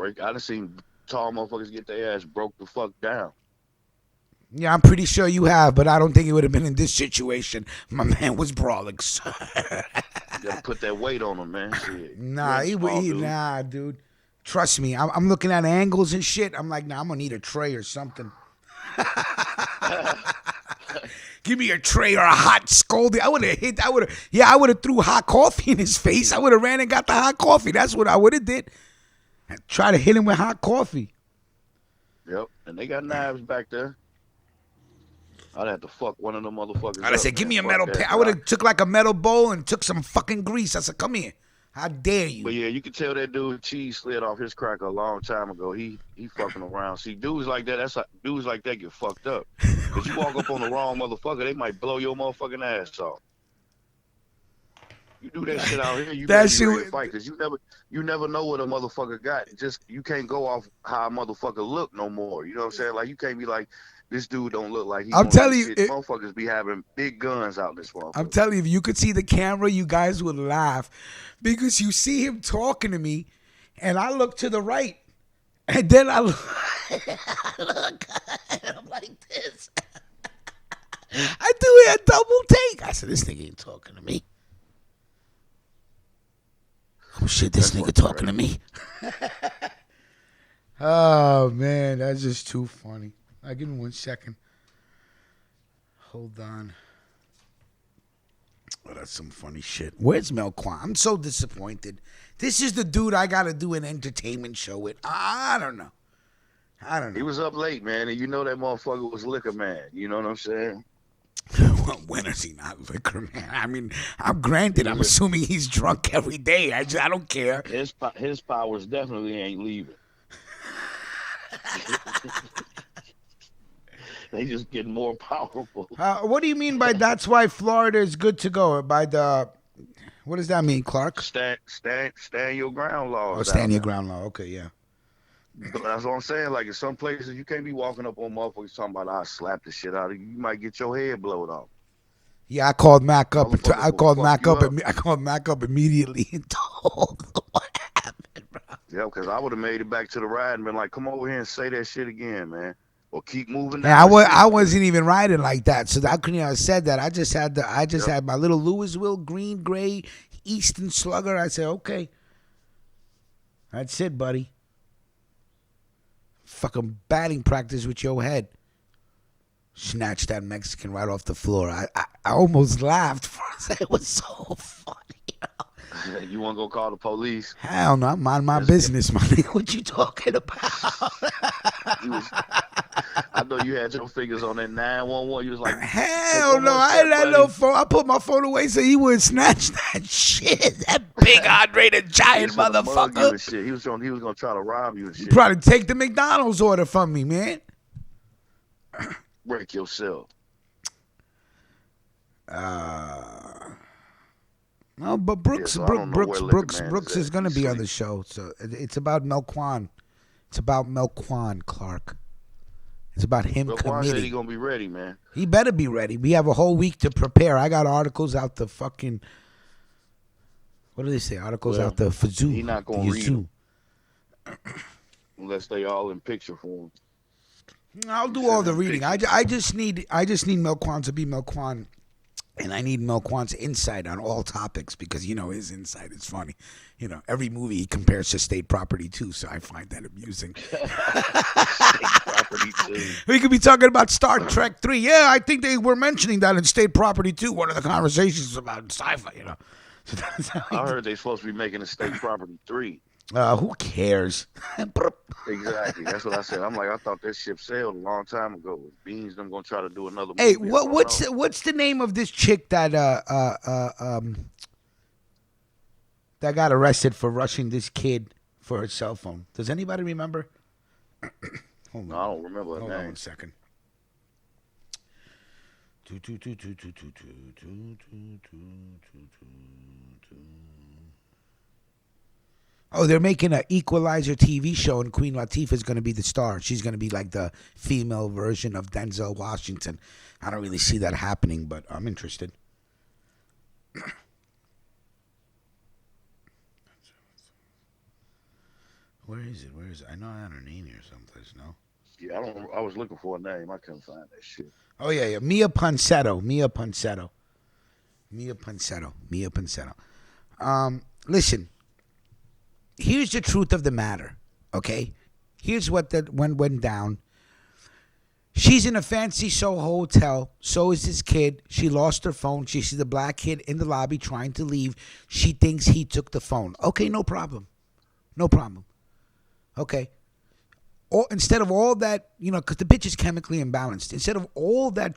Speaker 8: I done seen tall motherfuckers get their ass broke the fuck down.
Speaker 7: Yeah, I'm pretty sure you have, but I don't think it would have been in this situation. My man was brawling, sir.
Speaker 8: You gotta put that weight on him, man. Shit.
Speaker 7: Nah, dude. Trust me. I'm looking at angles and shit. I'm like, nah, I'm gonna need a tray or something. Give me a tray or a hot scolding. I would have threw hot coffee in his face. I would have ran and got the hot coffee. That's what I would have did. Try to hit him with hot coffee.
Speaker 8: Yep, and they got knives back there. I'd have to fuck one of them motherfuckers.
Speaker 7: I said, give me a metal pan. I would have took like a metal bowl and took some fucking grease. I said, come here. How dare you?
Speaker 8: But yeah, you can tell that dude cheese slid off his cracker a long time ago. He fucking around. See, dudes like that get fucked up. Cause you walk up on the wrong motherfucker, they might blow your motherfucking ass off. You do that shit out here, you better be ready to fight. Cause you never know what a motherfucker got. You can't go off how a motherfucker look no more. You know what I'm saying? Like you can't be like, this dude don't look like he.
Speaker 7: I'm telling you,
Speaker 8: motherfuckers be having big guns out this motherfucker.
Speaker 7: I'm telling you, if you could see the camera, you guys would laugh because you see him talking to me, and I look to the right, and then I look, and I'm like this. I do a double take. I said, "This nigga ain't talking to me." Oh shit, this nigga talking to me. Oh man, that's just too funny. Give me 1 second. Hold on. Oh, that's some funny shit. Where's Melquan? I'm so disappointed. This is the dude I got to do an entertainment show with. I don't know.
Speaker 8: He was up late, man, and you know that motherfucker was liquor man. You know what I'm saying?
Speaker 7: Well, when is he not liquor man? I mean, I'm assuming he's drunk every day. I don't care.
Speaker 8: His powers definitely ain't leaving. They just get more powerful.
Speaker 7: What do you mean by that's why Florida is good to go? What does that mean, Clark?
Speaker 8: Stand your ground law.
Speaker 7: Oh, stand your ground law. Okay, yeah.
Speaker 8: But that's what I'm saying. Like in some places, you can't be walking up on motherfuckers talking about I slap the shit out of you. You might get your head blown off.
Speaker 7: Yeah, I called Mac up. I called Mac up immediately and told him what happened, bro.
Speaker 8: Yeah, because I would have made it back to the ride and been like, "Come over here and say that shit again, man." or keep moving.
Speaker 7: Yeah, I wasn't even riding like that, so I couldn't have said that. I just had my little Louisville green, gray, Eastern Slugger. I said, okay, that's it, buddy. Fucking batting practice with your head. Snatched that Mexican right off the floor. I almost laughed for a second. It was so funny.
Speaker 8: You want to go call the police?
Speaker 7: Hell no, I'm on my business, man. What you talking about?
Speaker 8: I know you had your fingers on that 911. You was like,
Speaker 7: hell no, I had that little phone. I put my phone away so he wouldn't snatch that shit. That big Andre the Giant motherfucker.
Speaker 8: Shit. He was gonna try to rob you and shit.
Speaker 7: Probably take the McDonald's order from me, man.
Speaker 8: Break yourself.
Speaker 7: No, but Brooks is gonna be on the show. So it's about Melquan. It's about Melquan Clark. It's about him
Speaker 8: Melquan
Speaker 7: committing.
Speaker 8: said he gonna be ready, man.
Speaker 7: He better be ready. We have a whole week to prepare. I got articles out the fucking. What do they say? Articles out the fazoo.
Speaker 8: He not gonna read them unless they all in picture form.
Speaker 7: I'll do all the reading. I just need Melquan to be Melquan, and I need Melquan's insight on all topics because his insight is funny. Every movie he compares to State Property too, so I find that amusing.
Speaker 8: State Property 2.
Speaker 7: We could be talking about Star Trek 3. Yeah, I think they were mentioning that in State Property 2. One of the conversations about sci-fi. So that's how
Speaker 8: I heard they're supposed to be making a State Property 3.
Speaker 7: Who cares?
Speaker 8: Exactly. That's what I said. I'm like, I thought this ship sailed a long time ago. Beans, them gonna try to do another movie.
Speaker 7: Hey, what's the name of this chick that that got arrested for rushing this kid for her cell phone? Does anybody remember? Hold on.
Speaker 8: No, I don't remember her name.
Speaker 7: Hold on 1 second. Oh, they're making an Equalizer TV show, and Queen Latifah is going to be the star. She's going to be like the female version of Denzel Washington. I don't really see that happening, but I'm interested. Where is it? I know I had her name here someplace, no?
Speaker 8: Yeah, I was looking for a name. I couldn't find that shit.
Speaker 7: Oh, yeah. Mia Ponsetto. Listen. Here's the truth of the matter, okay? Here's what went down. She's in a fancy Soho hotel. So is this kid. She lost her phone. She sees the black kid in the lobby trying to leave. She thinks he took the phone. Okay, no problem. Okay. Instead of all that, because the bitch is chemically imbalanced. Instead of all that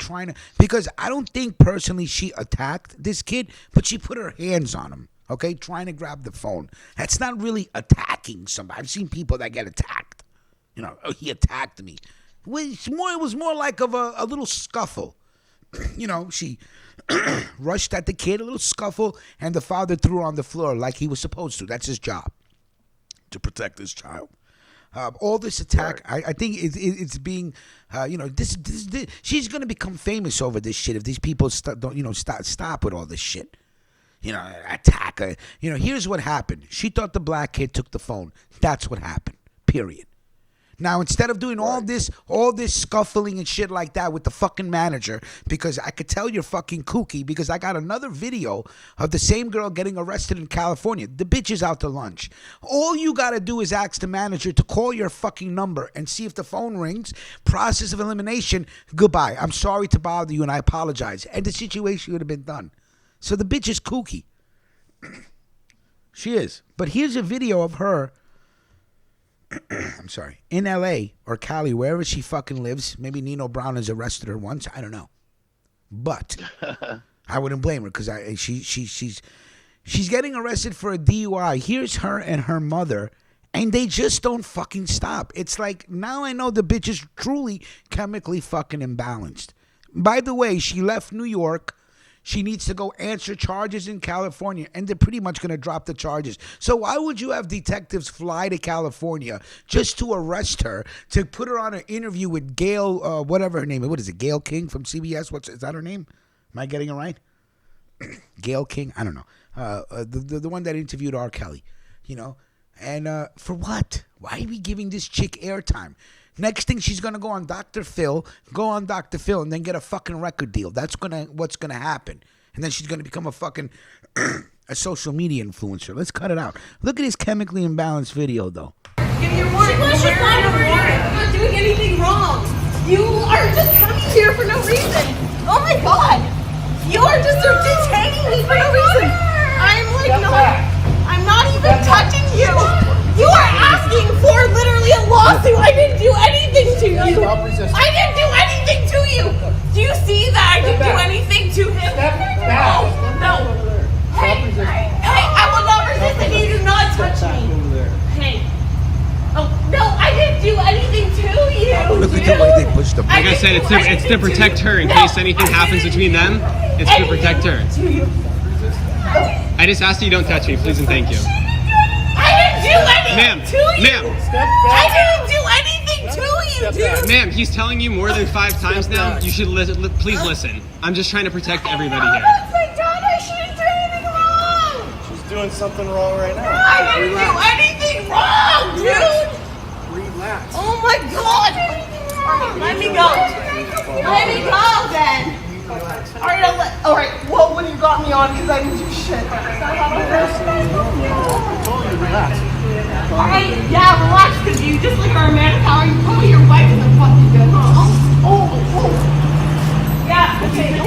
Speaker 7: because I don't think personally she attacked this kid, but she put her hands on him. Okay, trying to grab the phone. That's not really attacking somebody. I've seen people that get attacked. He attacked me. It was more like of a little scuffle. She rushed at the kid, a little scuffle, and the father threw her on the floor like he was supposed to. That's his job, to protect his child. All this attack, right. I think it's being, this she's going to become famous over this shit if these people don't stop with all this shit. Attack her. Here's what happened. She thought the black kid took the phone. That's what happened. Period. Now, instead of doing all this scuffling and shit like that with the fucking manager, because I could tell you're fucking kooky, because I got another video of the same girl getting arrested in California. The bitch is out to lunch. All you got to do is ask the manager to call your fucking number and see if the phone rings. Process of elimination. Goodbye. I'm sorry to bother you and I apologize. And the situation would have been done. So the bitch is kooky. She is. But here's a video of her, I'm sorry, in L.A. or Cali, wherever she fucking lives. Maybe Nino Brown has arrested her once. I don't know. But I wouldn't blame her because she's getting arrested for a DUI. Here's her and her mother, and they just don't fucking stop. It's like, now I know the bitch is truly chemically fucking imbalanced. By the way, she left New York. She needs to go answer charges in California, and they're pretty much going to drop the charges. So why would you have detectives fly to California just to arrest her, to put her on an interview with Gail, whatever her name is? What is it, Gail King from CBS? Is that her name? Am I getting it right? Gail King? I don't know. The one that interviewed R. Kelly, And for what? Why are we giving this chick airtime? Next thing, she's gonna go on Dr. Phil, and then get a fucking record deal. That's what's gonna happen. And then she's gonna become a fucking a social media influencer. Let's cut it out. Look at this chemically imbalanced video, though.
Speaker 10: She was just not doing anything wrong. You are just coming here for no reason. Oh my god. You are just detaining me for no reason. I'm not even touching you. You are asking for literally a lawsuit. I didn't do anything to you. I didn't do anything to you. Do you see that I didn't do anything to him? No. Hey, I will not resist and you do not touch me. Hey. Oh, no, I didn't do anything to you.
Speaker 7: Look at the way they pushed them.
Speaker 11: Like I said, it's to protect her in case anything happens between them. It's to protect her. I just asked you don't touch me, please and thank you.
Speaker 10: I didn't do anything to you.
Speaker 11: Ma'am.
Speaker 10: I didn't do anything to you, dude.
Speaker 11: Ma'am, he's telling you more than 5 times now. You should please listen. I'm just trying to protect everybody here.
Speaker 10: Oh my god, I shouldn't do anything wrong.
Speaker 5: She's doing something wrong right now.
Speaker 10: I didn't do anything wrong, dude.
Speaker 5: Relax.
Speaker 10: Oh my god. Alright, let me go. Let me go then. Alright, well, when you got me on, because I didn't do shit. Alright, yeah, relax, because you just like are a man of power. You probably your wife isn't fucking good, huh? Oh. Yeah, okay. No.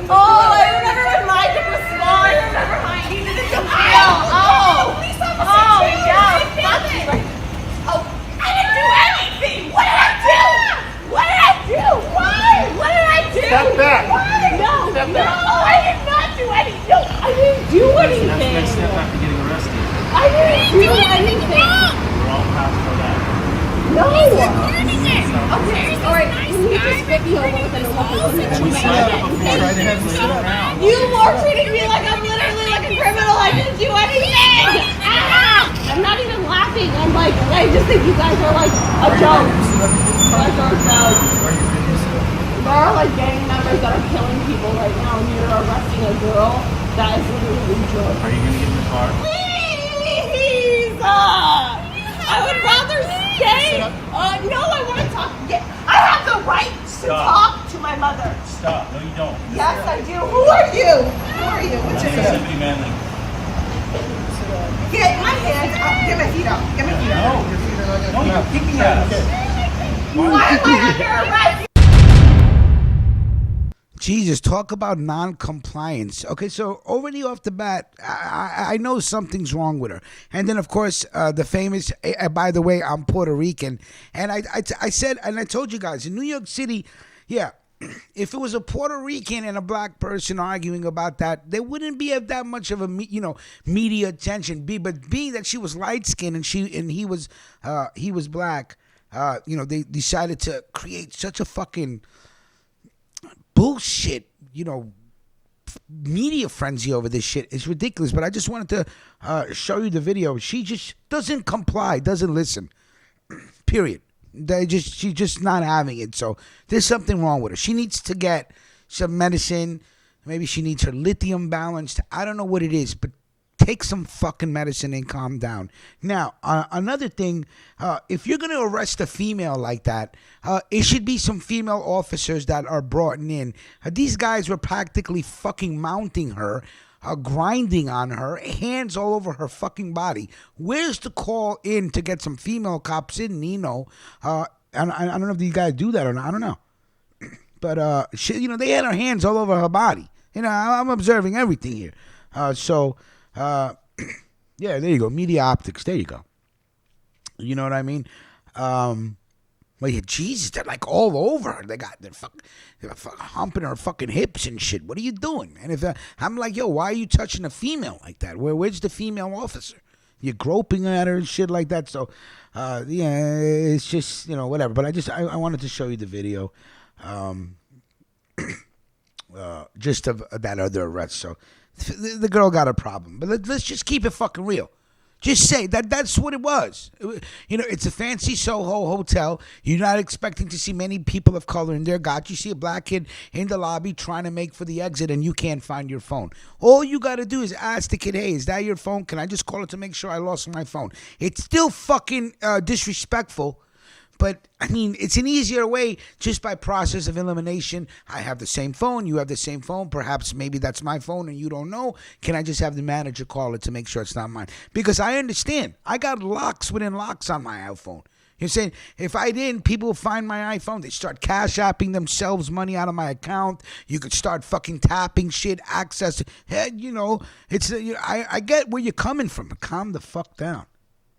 Speaker 10: Oh, I remember when my dick was small. I remember how I needed it to feel. Oh, yeah. Oh, I didn't do anything. What did I do? Why? What did I do?
Speaker 5: Step back.
Speaker 10: Why? No, I did not do anything. No, I didn't do anything.
Speaker 5: Next step after getting arrested.
Speaker 10: I didn't do anything.
Speaker 5: We're all past for that.
Speaker 10: No. Okay, alright. Can you just get me over with an You are treating me like I'm literally like a criminal. I didn't do anything. I'm not even laughing. I'm like, I just think you guys are like a joke. You guys are a joke. There are like gang members that are killing people right now, and you're arresting a girl. That is literally a joke.
Speaker 5: Are you going to get in the car?
Speaker 10: Please! I would rather stay. No, I want to talk. I have the right to talk to my mother.
Speaker 5: Stop. No, you don't.
Speaker 10: Yes, I do. Who are you? What's your name?
Speaker 5: Tiffany Manley.
Speaker 10: Get my hands up. Get my feet up.
Speaker 5: No, you're kicking ass.
Speaker 10: Why am I under arrest?
Speaker 7: Jesus, talk about non-compliance. Okay, so already off the bat, I know something's wrong with her. And then, of course, the famous, by the way, I'm Puerto Rican. And I said, and I told you guys, in New York City, yeah, if it was a Puerto Rican and a black person arguing about that, there wouldn't be that much of a media attention. But being that she was light-skinned and he was black, they decided to create such a fucking bullshit, media frenzy over this shit. It's ridiculous. But I just wanted to show you the video. She just doesn't comply, doesn't listen. Period. She's just not having it. So there's something wrong with her. She needs to get some medicine. Maybe she needs her lithium balanced. I don't know what it is, but take some fucking medicine and calm down. Now, another thing, if you're going to arrest a female like that, it should be some female officers that are brought in. These guys were practically fucking mounting her, grinding on her, hands all over her fucking body. Where's the call in to get some female cops in, Nino? I don't know if these guys do that or not. I don't know. But, they had her hands all over her body. I'm observing everything here. Yeah, there you go. Media optics. There you go. You know what I mean? Well, yeah, Jesus, they're like all over her. They're humping her fucking hips and shit. What are you doing? And if I'm like, yo, why are you touching a female like that? Where's the female officer? You're groping at her and shit like that. So, yeah, it's just whatever. But I wanted to show you the video, just of that other arrest. So. The girl got a problem. But let's just keep it fucking real. Just say that's what it was. You know, it's a fancy Soho hotel. You're not expecting to see many people of color in there. You see a black kid in the lobby trying to make for the exit, and you can't find your phone. All you got to do is ask the kid, hey, is that your phone? Can I just call it to make sure I lost my phone? It's still fucking disrespectful. But, I mean, it's an easier way just by process of elimination. I have the same phone. You have the same phone. Perhaps maybe that's my phone and you don't know. Can I just have the manager call it to make sure it's not mine? Because I understand. I got locks within locks on my iPhone. You're saying if I didn't, people will find my iPhone. They start cash apping themselves money out of my account. You could start fucking tapping shit, access. You know, it's I get where you're coming from. But calm the fuck down.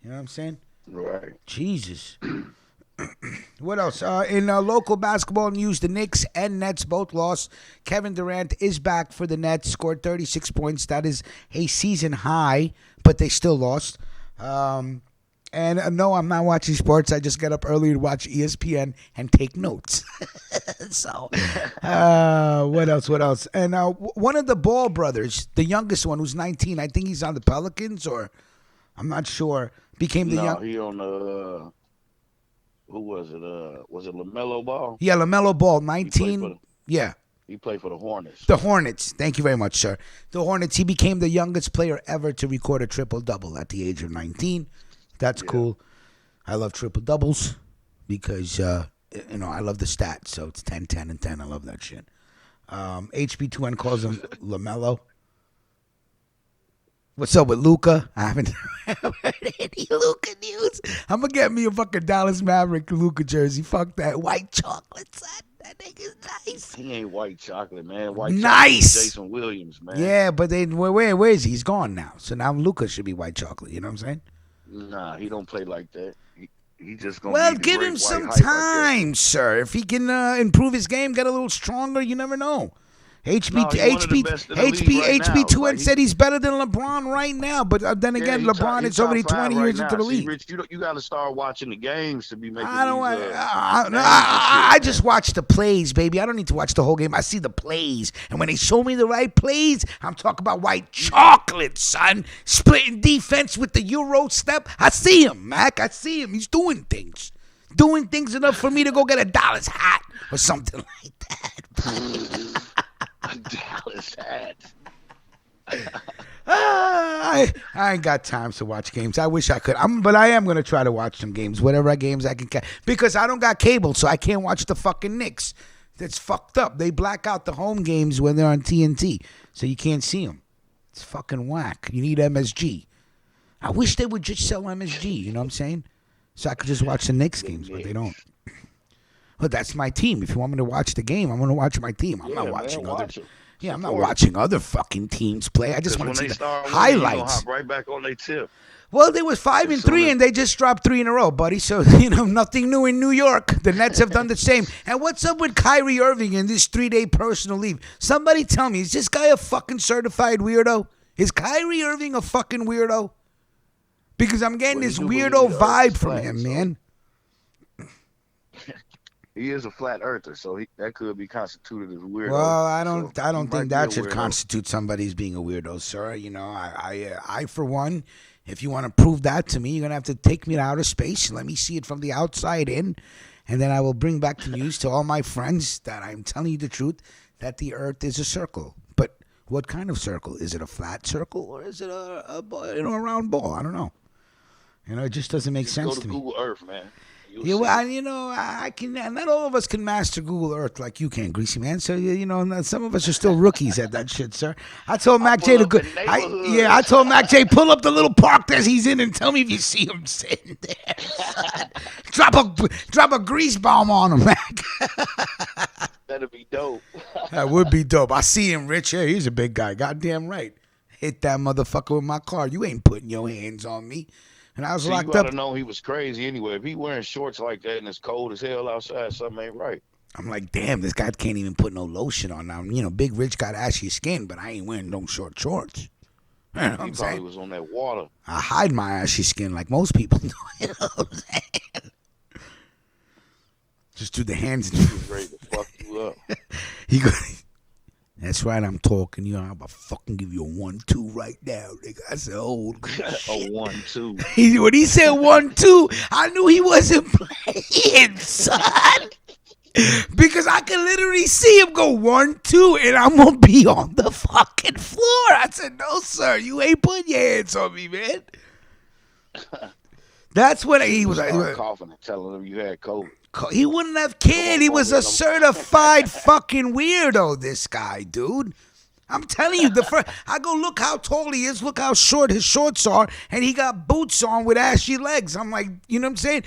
Speaker 7: You know what I'm saying?
Speaker 8: Right.
Speaker 7: Jesus. What else? In local basketball news, the Knicks and Nets both lost. Kevin Durant is back for the Nets, scored 36 points. That is a season high, but they still lost. And no, I'm not watching sports. I just got up early to watch ESPN and take notes. So, what else? And one of the Ball brothers, the youngest one, who's 19, I think he's on the Pelicans, or I'm not sure, became the young.
Speaker 8: He on the... Who was it? Was it LaMelo Ball?
Speaker 7: Yeah, LaMelo Ball, 19. Yeah.
Speaker 8: He played for the Hornets.
Speaker 7: The Hornets. Thank you very much, sir. The Hornets. He became the youngest player ever to record a triple-double at the age of 19. That's cool. I love triple-doubles because, I love the stats. So it's 10, 10, and 10. I love that shit. HB2N calls him LaMelo. What's up with Luka? I haven't heard any Luka news. I'm going to get me a fucking Dallas Maverick Luka jersey. Fuck that white chocolate, son. That nigga's nice.
Speaker 8: He ain't white chocolate, man. White
Speaker 7: nice.
Speaker 8: chocolate Jason Williams, man.
Speaker 7: Yeah, but then where is he? He's gone now. So now Luka should be white chocolate. You know what I'm saying?
Speaker 8: Nah, he don't play like that. He just gonna.
Speaker 7: Well,
Speaker 8: be the
Speaker 7: give
Speaker 8: great
Speaker 7: him
Speaker 8: white
Speaker 7: some
Speaker 8: hype,
Speaker 7: time, sir. If he can improve his game, get a little stronger, you never know. HB2N said he's better than LeBron right now, but then again, LeBron is already 20 years into the league.
Speaker 8: Rich, you got to start watching the games to be making.
Speaker 7: I just watch the plays, baby. I don't need to watch the whole game. I see the plays, and when they show me the right plays, I'm talking about white chocolate, son. Splitting defense with the Euro step. I see him, Mac. I see him. He's doing things enough for me to go get a Dallas hat or something like that.
Speaker 8: Dallas hat.
Speaker 7: I ain't got time to watch games. I wish I could. But I am going to try to watch some games, whatever games I can catch. Because I don't got cable, so I can't watch the fucking Knicks. That's fucked up. They black out the home games when they're on TNT, so you can't see them. It's fucking whack. You need MSG. I wish they would just sell MSG, you know what I'm saying? So I could just watch the Knicks games, but they don't. But that's my team. If you want me to watch the game, I'm going to watch my team. I'm not watching other. Yeah, I'm not watching other fucking teams play. I just want to see the highlights.
Speaker 8: Hop right back on their tip.
Speaker 7: Well, they was 5-3, and they just dropped 3 in a row, buddy. So nothing new in New York. The Nets have done the same. And what's up with Kyrie Irving and this 3-day personal leave? Somebody tell me, is this guy a fucking certified weirdo? Is Kyrie Irving a fucking weirdo? Because I'm getting this weirdo vibe from him, man.
Speaker 8: He is a flat earther, so that could be constituted as a weirdo.
Speaker 7: Well, I don't think that should constitute somebody as being a weirdo, sir. You know, I for one, if you want to prove that to me, you're gonna have to take me to outer space and let me see it from the outside in, and then I will bring back the news to all my friends that I'm telling you the truth, that the Earth is a circle. But what kind of circle? Is it a flat circle or is it a round ball? I don't know. You know, it just doesn't make sense to me.
Speaker 8: Google Earth, man.
Speaker 7: Yeah, well, I can. Not all of us can master Google Earth like you can, Greasy Man. So some of us are still rookies at that shit, sir. I told Mac J to go. I told Mac J pull up the little park that he's in and tell me if you see him sitting there. drop a grease bomb on him, Mac.
Speaker 8: That'd be dope.
Speaker 7: That would be dope. I see him, Rich. Yeah, he's a big guy. Goddamn right. Hit that motherfucker with my car. You ain't putting your hands on me. And I was locked up.
Speaker 8: You know he was crazy anyway. If he wearing shorts like that and it's cold as hell outside, something ain't right.
Speaker 7: I'm like, damn, this guy can't even put no lotion on now. Big Rich got ashy skin, but I ain't wearing no short shorts. You know what I'm saying?
Speaker 8: He probably was on that water.
Speaker 7: I hide my ashy skin like most people do. You know what I'm saying? Just do the hands.
Speaker 8: He was ready to fuck you up.
Speaker 7: That's right, I'm talking. You know, I'm about to fucking give you a 1-2 right now, nigga. I said, oh,
Speaker 8: A 1-2.
Speaker 7: When he said 1-2, I knew he wasn't playing, son. Because I could literally see him go 1-2, and I'm gonna be on the fucking floor. I said, "No, sir, you ain't putting your hands on me, man." That's when he was like,
Speaker 8: coughing and telling him you had COVID.
Speaker 7: He wouldn't have cared. He was a certified fucking weirdo. This guy, dude. I'm telling you, I go, look how tall he is, look how short his shorts are, and he got boots on with ashy legs. I'm like, you know what I'm saying?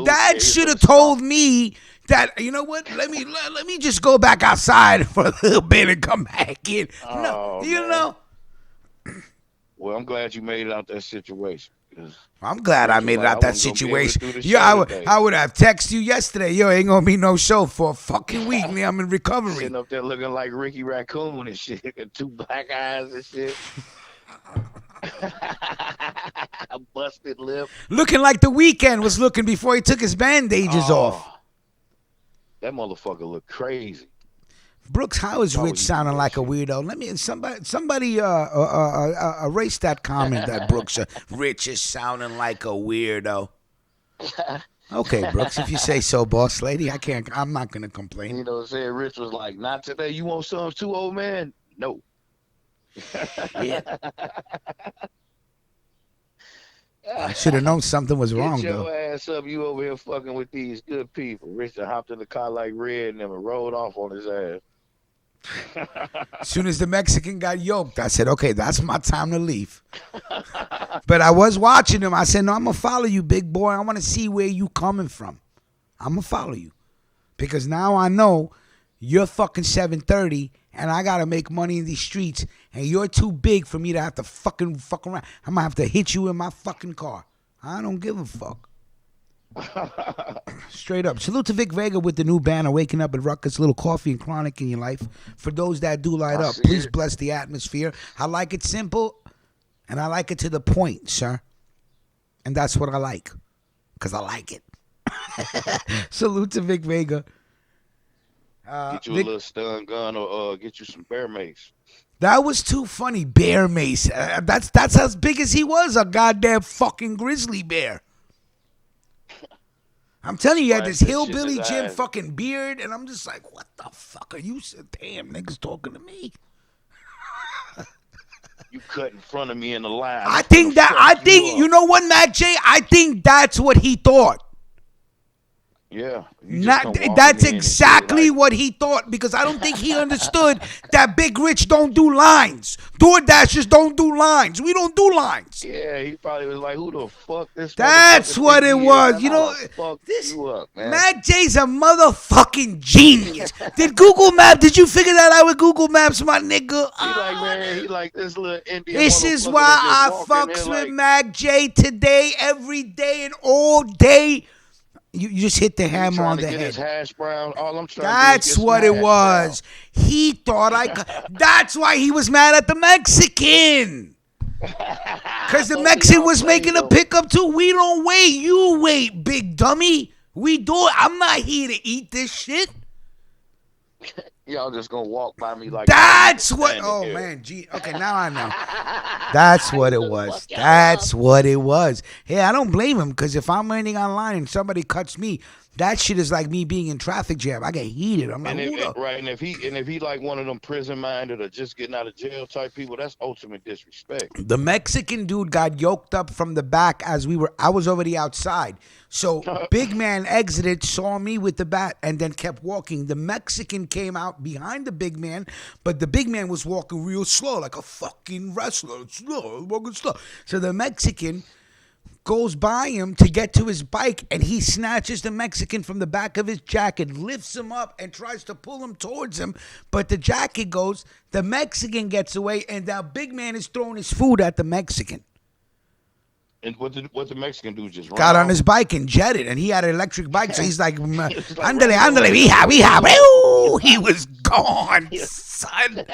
Speaker 7: Dad should have told me that, you know what? Let me just go back outside for a little bit and come back in. You know.
Speaker 8: Well, I'm glad you made it out that situation.
Speaker 7: I'm glad I made it out that situation. Yeah, I would have texted you yesterday. Yo, ain't gonna be no show for a fucking week. Man, I'm in recovery.
Speaker 8: Sitting up there looking like Ricky Raccoon and shit, and 2 black eyes and shit. A busted lip.
Speaker 7: Looking like The Weeknd was looking before he took his bandages off.
Speaker 8: That motherfucker looked crazy.
Speaker 7: Brooks, how is Rich sounding like a weirdo? Let me somebody erase that comment that Brooks Rich is sounding like a weirdo. Okay, Brooks, if you say so, boss lady, I'm not gonna complain.
Speaker 8: You know what I'm saying? Rich was like, "Not today. You want some too, old man?" No.
Speaker 7: Yeah. I should have known something was wrong,
Speaker 8: Get your
Speaker 7: though.
Speaker 8: ass up. You over here fucking with these good people. Rich hopped in the car like Red and then rode off on his ass.
Speaker 7: As soon as the Mexican got yoked, I said, okay, that's my time to leave. But I was watching him. I said, no, I'm going to follow you, big boy. I want to see where you coming from. I'm going to follow you. Because now I know you're fucking 730 and I got to make money in these streets and you're too big for me to have to fucking fuck around. I'm going to have to hit you in my fucking car. I don't give a fuck. Straight up. Salute to Vic Vega with the new banner, Waking Up at Ruckus. A little coffee and chronic in your life. For those that do light up, please bless the atmosphere. I like it simple, and I like it to the point, sir. And that's what I like, because I like it. Salute to Vic Vega.
Speaker 8: Get you a little stun gun or get you some bear mace.
Speaker 7: That was too funny. Bear mace. That's as big as he was, a goddamn fucking grizzly bear. I'm telling you, he had this hillbilly Jim fucking beard, and I'm just like, what the fuck are you? Damn, niggas talking to me.
Speaker 8: You cut in front of me in the line.
Speaker 7: I think you know what, Mac J? I think that's what he thought.
Speaker 8: Yeah.
Speaker 7: That's exactly what he thought, because I don't think he understood that Big Rich don't do lines. DoorDashers don't do lines. We don't do lines.
Speaker 8: Yeah, he probably was like, who the fuck this?
Speaker 7: That's what it was. You know, Mac J's a motherfucking genius. Did you figure that out with Google Maps, my nigga?
Speaker 8: He like this little Indian.
Speaker 7: This is why I fucks with Mac J today, every day, and all day. You just hit the hammer on the head.
Speaker 8: His hash brown. All I'm trying
Speaker 7: That's
Speaker 8: to do is
Speaker 7: what it was.
Speaker 8: Brown.
Speaker 7: He thought that's why he was mad at the Mexican. Because the Mexican was making a pickup too. We don't wait. You wait, big dummy. We do it. I'm not here to eat this shit.
Speaker 8: Y'all just gonna walk by me like
Speaker 7: that's what. Oh man, gee. Okay, now I know. That's what it was. That's what it was. Hey, I don't blame him, because if I'm waiting online and somebody cuts me, that shit is like me being in traffic jam. I get heated. I'm like,
Speaker 8: and if he like one of them prison minded or just getting out of jail type people, that's ultimate disrespect.
Speaker 7: The Mexican dude got yoked up from the back as I was already outside. So big man exited, saw me with the bat, and then kept walking. The Mexican came out behind the big man, but the big man was walking real slow, like a fucking wrestler. Walking slow. So the Mexican goes by him to get to his bike, and he snatches the Mexican from the back of his jacket, lifts him up, and tries to pull him towards him. But the jacket goes, the Mexican gets away, and the big man is throwing his food at the Mexican.
Speaker 8: And what the Mexican do? Just
Speaker 7: got on his bike and jetted, and he had an electric bike, so he's like, andale, mija. He was gone, son.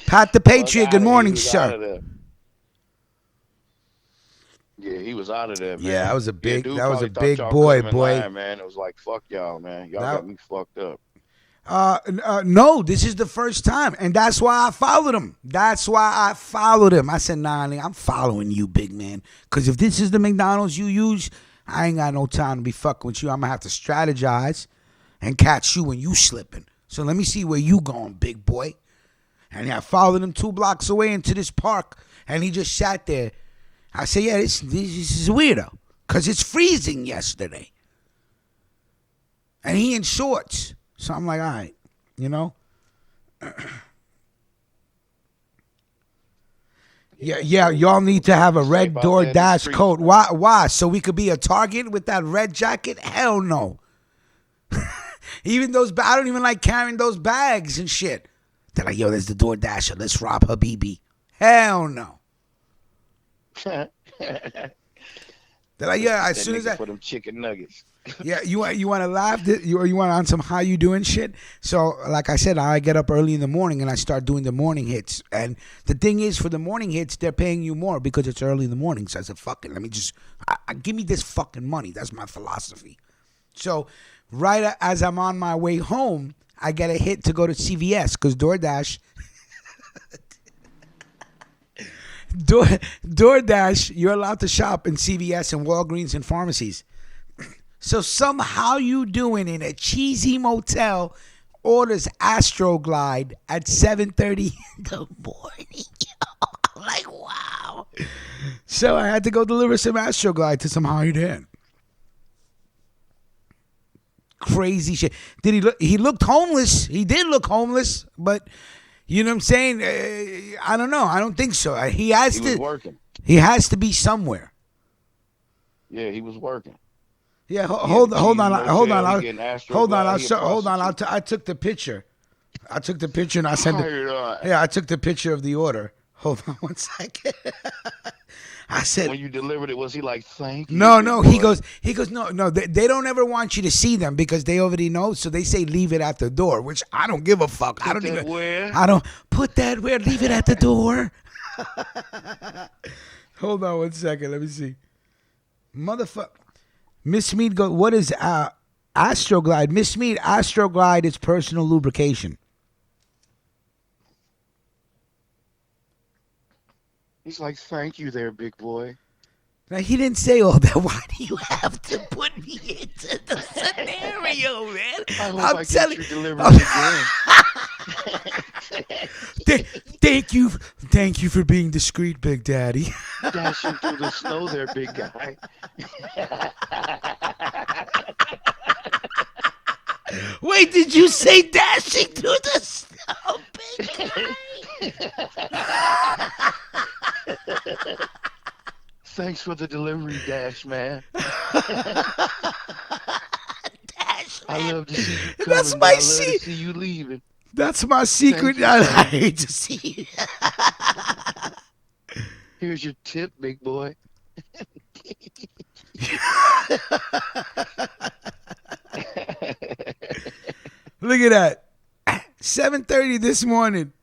Speaker 7: Pat the Patriot, good morning, sir.
Speaker 8: Yeah, he was out of there, man.
Speaker 7: Yeah, that was a big boy.
Speaker 8: Line, man. It was like, fuck y'all, man. Y'all got me fucked up.
Speaker 7: No, this is the first time, and that's why I followed him. I said, nah, nigga, I'm following you, big man. Because if this is the McDonald's you use, I ain't got no time to be fucking with you. I'm going to have to strategize and catch you when you slipping. So let me see where you going, big boy. And I followed him 2 blocks away into this park, and he just sat there. I said, yeah, this is weirdo, because it's freezing yesterday. And he in shorts. So I'm like, all right, you know? Yeah, y'all need to have a red DoorDash coat. Why? So we could be a Target with that red jacket? Hell no. Even those, I don't even like carrying those bags and shit. They're like, yo, there's the DoorDasher. Let's rob Habibi. Hell no. They're like, yeah, as soon as
Speaker 8: for them chicken nuggets.
Speaker 7: Yeah, you want to laugh? You want on some how you doing shit? So, like I said, I get up early in the morning and I start doing the morning hits. And the thing is, for the morning hits, they're paying you more because it's early in the morning. So I said, fuck it, let me just give me this fucking money. That's my philosophy. So, right as I'm on my way home, I get a hit to go to CVS because DoorDash. DoorDash, you're allowed to shop in CVS and Walgreens and pharmacies. So somehow you doing in a cheesy motel orders Astroglide at 7:30 in the morning. I'm like, wow. So I had to go deliver some Astroglide to some How You Doing. Crazy shit. Did he look? He looked homeless. He did look homeless, but you know what I'm saying? I don't know. I don't think so. He was
Speaker 8: working.
Speaker 7: He has to be somewhere.
Speaker 8: Yeah, he was working.
Speaker 7: Yeah, hold on. I took the picture. And I sent it. Yeah, I took the picture of the order. Hold on 1 second. I said,
Speaker 8: when you delivered it, was he like, thank you?
Speaker 7: No. He goes, no. They don't ever want you to see them because they already know. So they say leave it at the door, which I don't give a fuck. I don't put that where. Leave it at the door. Hold on 1 second. Let me see. Motherfucker. Miss Mead goes, what is Astroglide? Miss Mead, Astroglide is personal lubrication.
Speaker 8: He's like, thank you there, big boy.
Speaker 7: Now, he didn't say all that. Why do you have to put me into the scenario, man?
Speaker 8: I'm telling you. Delivery again.
Speaker 7: Thank you for being discreet, Big Daddy.
Speaker 8: Dashing through the snow there, big guy.
Speaker 7: Wait, did you say dashing through the snow, big guy?
Speaker 8: Thanks for the delivery, Dash Man.
Speaker 7: Dash Man.
Speaker 8: I love to see you coming.
Speaker 7: That's my
Speaker 8: I love to see you leaving.
Speaker 7: That's my secret. I hate to see you.
Speaker 8: Here's your tip, big boy.
Speaker 7: Look at that. 7:30 this morning.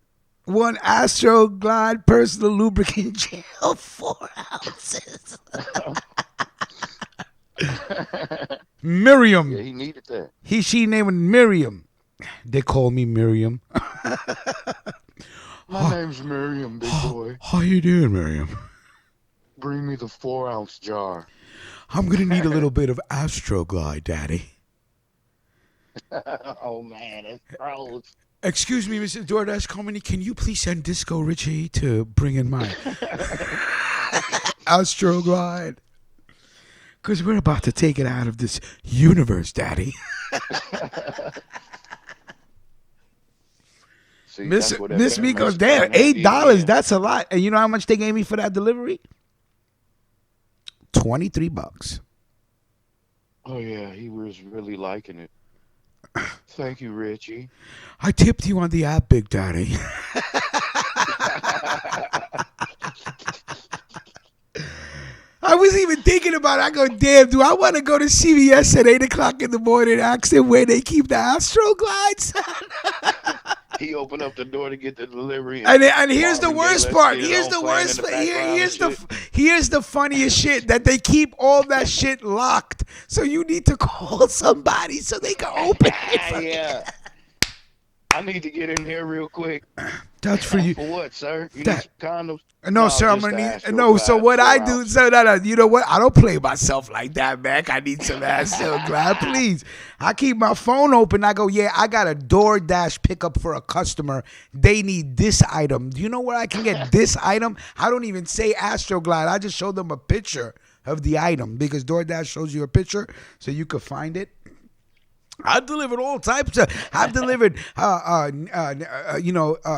Speaker 7: 1 Astroglide personal lubricant gel, 4 ounces. Miriam.
Speaker 8: Yeah, he needed that.
Speaker 7: She named Miriam. They call me Miriam.
Speaker 8: My name's Miriam, big boy.
Speaker 7: How you doing, Miriam?
Speaker 8: Bring me the 4-ounce jar.
Speaker 7: I'm going to need a little bit of Astroglide, Daddy.
Speaker 8: Oh, man, it's gross.
Speaker 7: Excuse me, Mr. DoorDash Company, can you please send Disco Richie to bring in my Astroglide? Because we're about to take it out of this universe, Daddy.
Speaker 8: See,
Speaker 7: Miss Me goes, damn, $8, that's a lot. And you know how much they gave me for that delivery? $23.
Speaker 8: Oh, yeah, he was really liking it. Thank you, Richie.
Speaker 7: I tipped you on the app, Big Daddy. I was even thinking about it. I go, damn, do I want to go to CVS at 8 o'clock in the morning and ask them where they keep the Astroglides?
Speaker 8: He opened up the door to get the delivery.
Speaker 7: And here's the worst part. Here's the worst part. Here's the funniest shit, that they keep all that shit locked. So you need to call somebody so they can open it.
Speaker 8: Yeah. I need to get in here real quick.
Speaker 7: That's for you.
Speaker 8: For what, sir? You
Speaker 7: That-
Speaker 8: need some condoms?
Speaker 7: No, sir, I'm
Speaker 8: just
Speaker 7: gonna
Speaker 8: the
Speaker 7: need.
Speaker 8: Astro
Speaker 7: No, so
Speaker 8: Glide,
Speaker 7: what
Speaker 8: 4
Speaker 7: I do,
Speaker 8: ounces.
Speaker 7: so no, you know what? I don't play myself like that, man. I need some Astro Glide, please. I keep my phone open. I go, yeah, I got a DoorDash pickup for a customer. They need this item. Do you know where I can get this item? I don't even say Astro Glide. I just show them a picture of the item because DoorDash shows you a picture so you could find it. I've delivered all types of. I've delivered,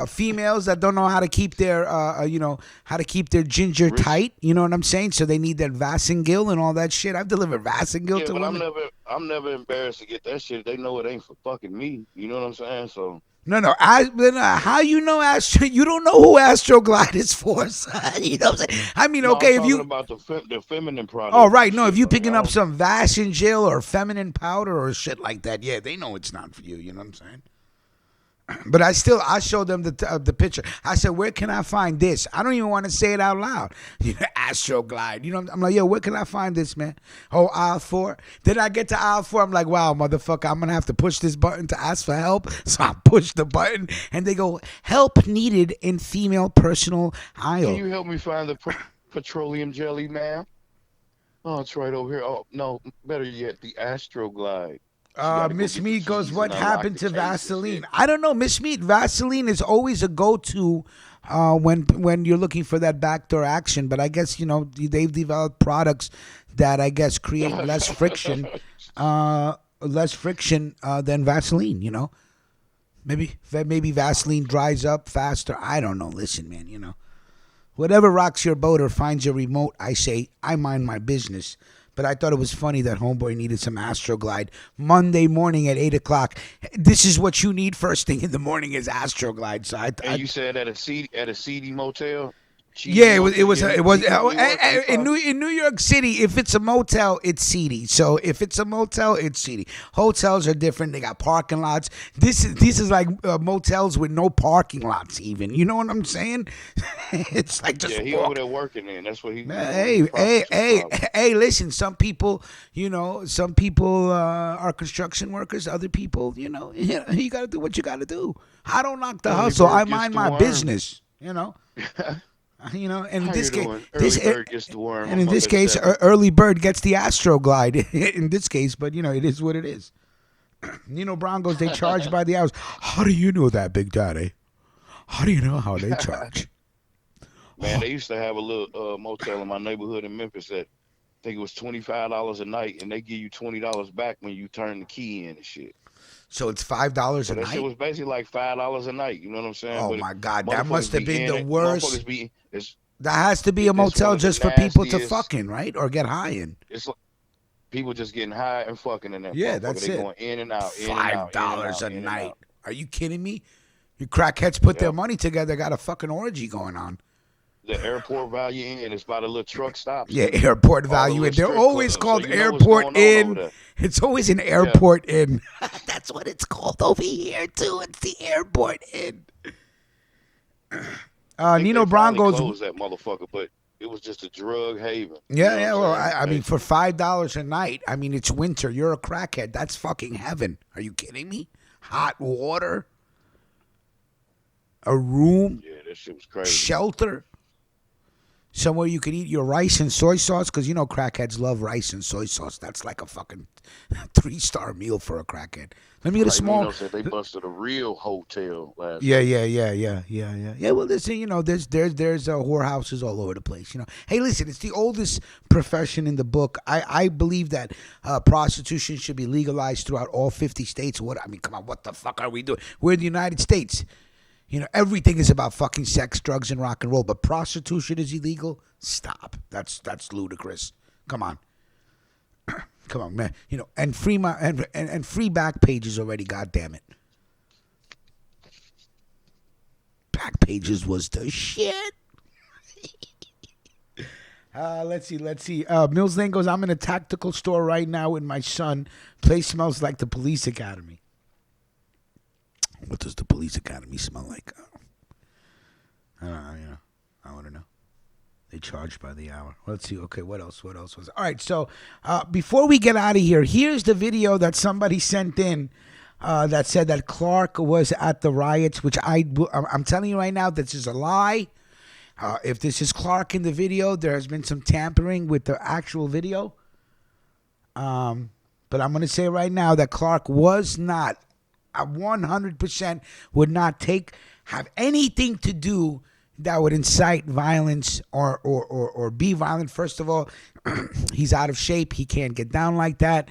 Speaker 7: females that don't know how to keep their, how to keep their ginger tight. You know what I'm saying? So they need that Vasingil and all that shit. I've delivered Vasingil
Speaker 8: Yeah,
Speaker 7: to
Speaker 8: but
Speaker 7: women.
Speaker 8: I'm never embarrassed to get that shit. They know it ain't for fucking me. You know what I'm saying? So
Speaker 7: No. How you know Astro? You don't know who Astro Glide is for, son. You know what I'm saying? I mean,
Speaker 8: no,
Speaker 7: okay,
Speaker 8: I'm
Speaker 7: if you.
Speaker 8: talking about the feminine product.
Speaker 7: Oh, right. No, if you
Speaker 8: shit,
Speaker 7: picking
Speaker 8: like,
Speaker 7: up some Vasingil or feminine powder or shit like that, yeah, they know it's not for you. You know what I'm saying? But I show them the picture. I said, where can I find this? I don't even want to say it out loud. Astro Glide. You know, I'm like, yo, where can I find this, man? Oh, aisle 4. Then I get to aisle 4. I'm like, wow, motherfucker, I'm going to have to push this button to ask for help. So I push the button and they go, help needed in female personal aisle.
Speaker 8: Can you help me find the petroleum jelly, ma'am? Oh, it's right over here. Oh, no, better yet, the Astro Glide.
Speaker 7: Miss Mead goes, what happened to Vaseline? I don't know. Miss Mead, Vaseline is always a go-to when you're looking for that backdoor action. But I guess, they've developed products that I guess create less friction than Vaseline, Maybe Vaseline dries up faster. I don't know. Listen, man, whatever rocks your boat or finds your remote, I say, I mind my business. But I thought it was funny that homeboy needed some Astro Glide Monday morning at 8 o'clock. This is what you need first thing in the morning is Astro Glide. So
Speaker 8: and you said at a seedy motel.
Speaker 7: Yeah, it was in New York City. If it's a motel, it's seedy. So if it's a motel, it's seedy. Hotels are different. They got parking lots. This is like motels with no parking lots. Even you know what I'm saying? It's like just
Speaker 8: he over there working. Then that's what he.
Speaker 7: Hey! Listen, some people, are construction workers. Other people, you got to do what you got to do. I don't knock the hustle. I mind my business. And in this case, early bird gets the Astro Glide. In this case, but it is what it is. Nino Broncos, they charge by the hours. How do you know that, Big Daddy? How do you know how they charge?
Speaker 8: Man, they used to have a little motel in my neighborhood in Memphis that I think it was $25 a night, and they give you $20 back when you turn the key in and shit.
Speaker 7: So it's $5 a night?
Speaker 8: That shit was basically like $5 a night. You know what I'm saying?
Speaker 7: Oh,
Speaker 8: but
Speaker 7: my God. That must have been the worst. That has to be
Speaker 8: it's
Speaker 7: a motel just for people to
Speaker 8: nastiest-
Speaker 7: fuck in, right? Or get high in.
Speaker 8: It's like people just getting high and fucking in that.
Speaker 7: Yeah,
Speaker 8: motherfucker.
Speaker 7: that's
Speaker 8: they
Speaker 7: it.
Speaker 8: going in and out. In and out,
Speaker 7: $5
Speaker 8: in
Speaker 7: a
Speaker 8: and
Speaker 7: night.
Speaker 8: out.
Speaker 7: Are you kidding me? You crackheads put their money together, got a fucking orgy going on.
Speaker 8: The airport value in, it's by the little truck stops.
Speaker 7: Yeah, airport value in. They're always called airport in. It's always an airport in. That's what it's called over here too. It's the airport in. Nino Broncos
Speaker 8: closed that motherfucker, but it was just a drug haven.
Speaker 7: Yeah. Well, I mean, for $5 a night, I mean, it's winter. You're a crackhead. That's fucking heaven. Are you kidding me? Hot water, a room,
Speaker 8: that shit was crazy.
Speaker 7: Shelter. Somewhere you could eat your rice and soy sauce, because crackheads love rice and soy sauce. That's like a fucking 3-star meal for a crackhead. Let me get a small.
Speaker 8: Said they busted a real hotel last.
Speaker 7: Yeah. Well, listen, there's whorehouses all over the place. Hey, listen, it's the oldest profession in the book. I believe that prostitution should be legalized throughout all 50 states. Come on, what the fuck are we doing? We're in the United States. Everything is about fucking sex, drugs, and rock and roll, but prostitution is illegal? Stop. That's ludicrous. Come on. Come on, man. And free and free back pages already, goddamn it. Back pages was the shit. Let's see. Mills Lane goes, I'm in a tactical store right now with my son. Place smells like the police academy. What does the police academy smell like? I don't know, I want to know. They charge by the hour. Let's see. Okay, what else was it? All right, so before we get out of here, here's the video that somebody sent in that said that Clark was at the riots, which I'm telling you right now, this is a lie. If this is Clark in the video, there has been some tampering with the actual video. But I'm going to say right now that Clark was not, 100% would not have anything to do that would incite violence or be violent. First of all, he's out of shape. He can't get down like that.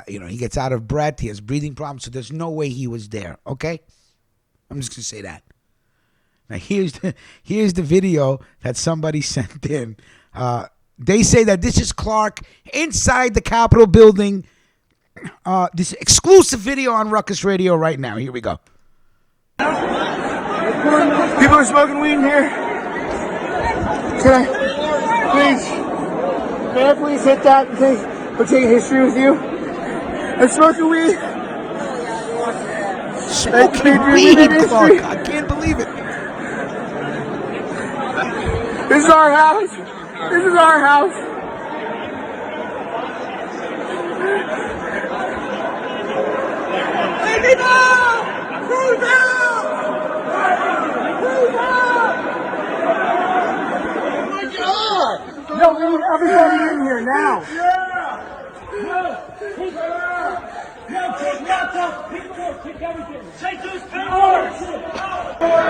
Speaker 7: He gets out of breath. He has breathing problems. So there's no way he was there. Okay? I'm just going to say that. Now, here's the video that somebody sent in. They say that this is Clark inside the Capitol building. This exclusive video on Ruckus Radio right now. Here we go.
Speaker 12: People are smoking weed in here. Can I please hit that and take a history with you? I'm smoking weed.
Speaker 7: Smoking weed, Clark. I can't believe it.
Speaker 12: This is our house. This is our house. Take it out! Move out! Move out! Oh my God! No, we need everybody in here now.
Speaker 13: Take those powers!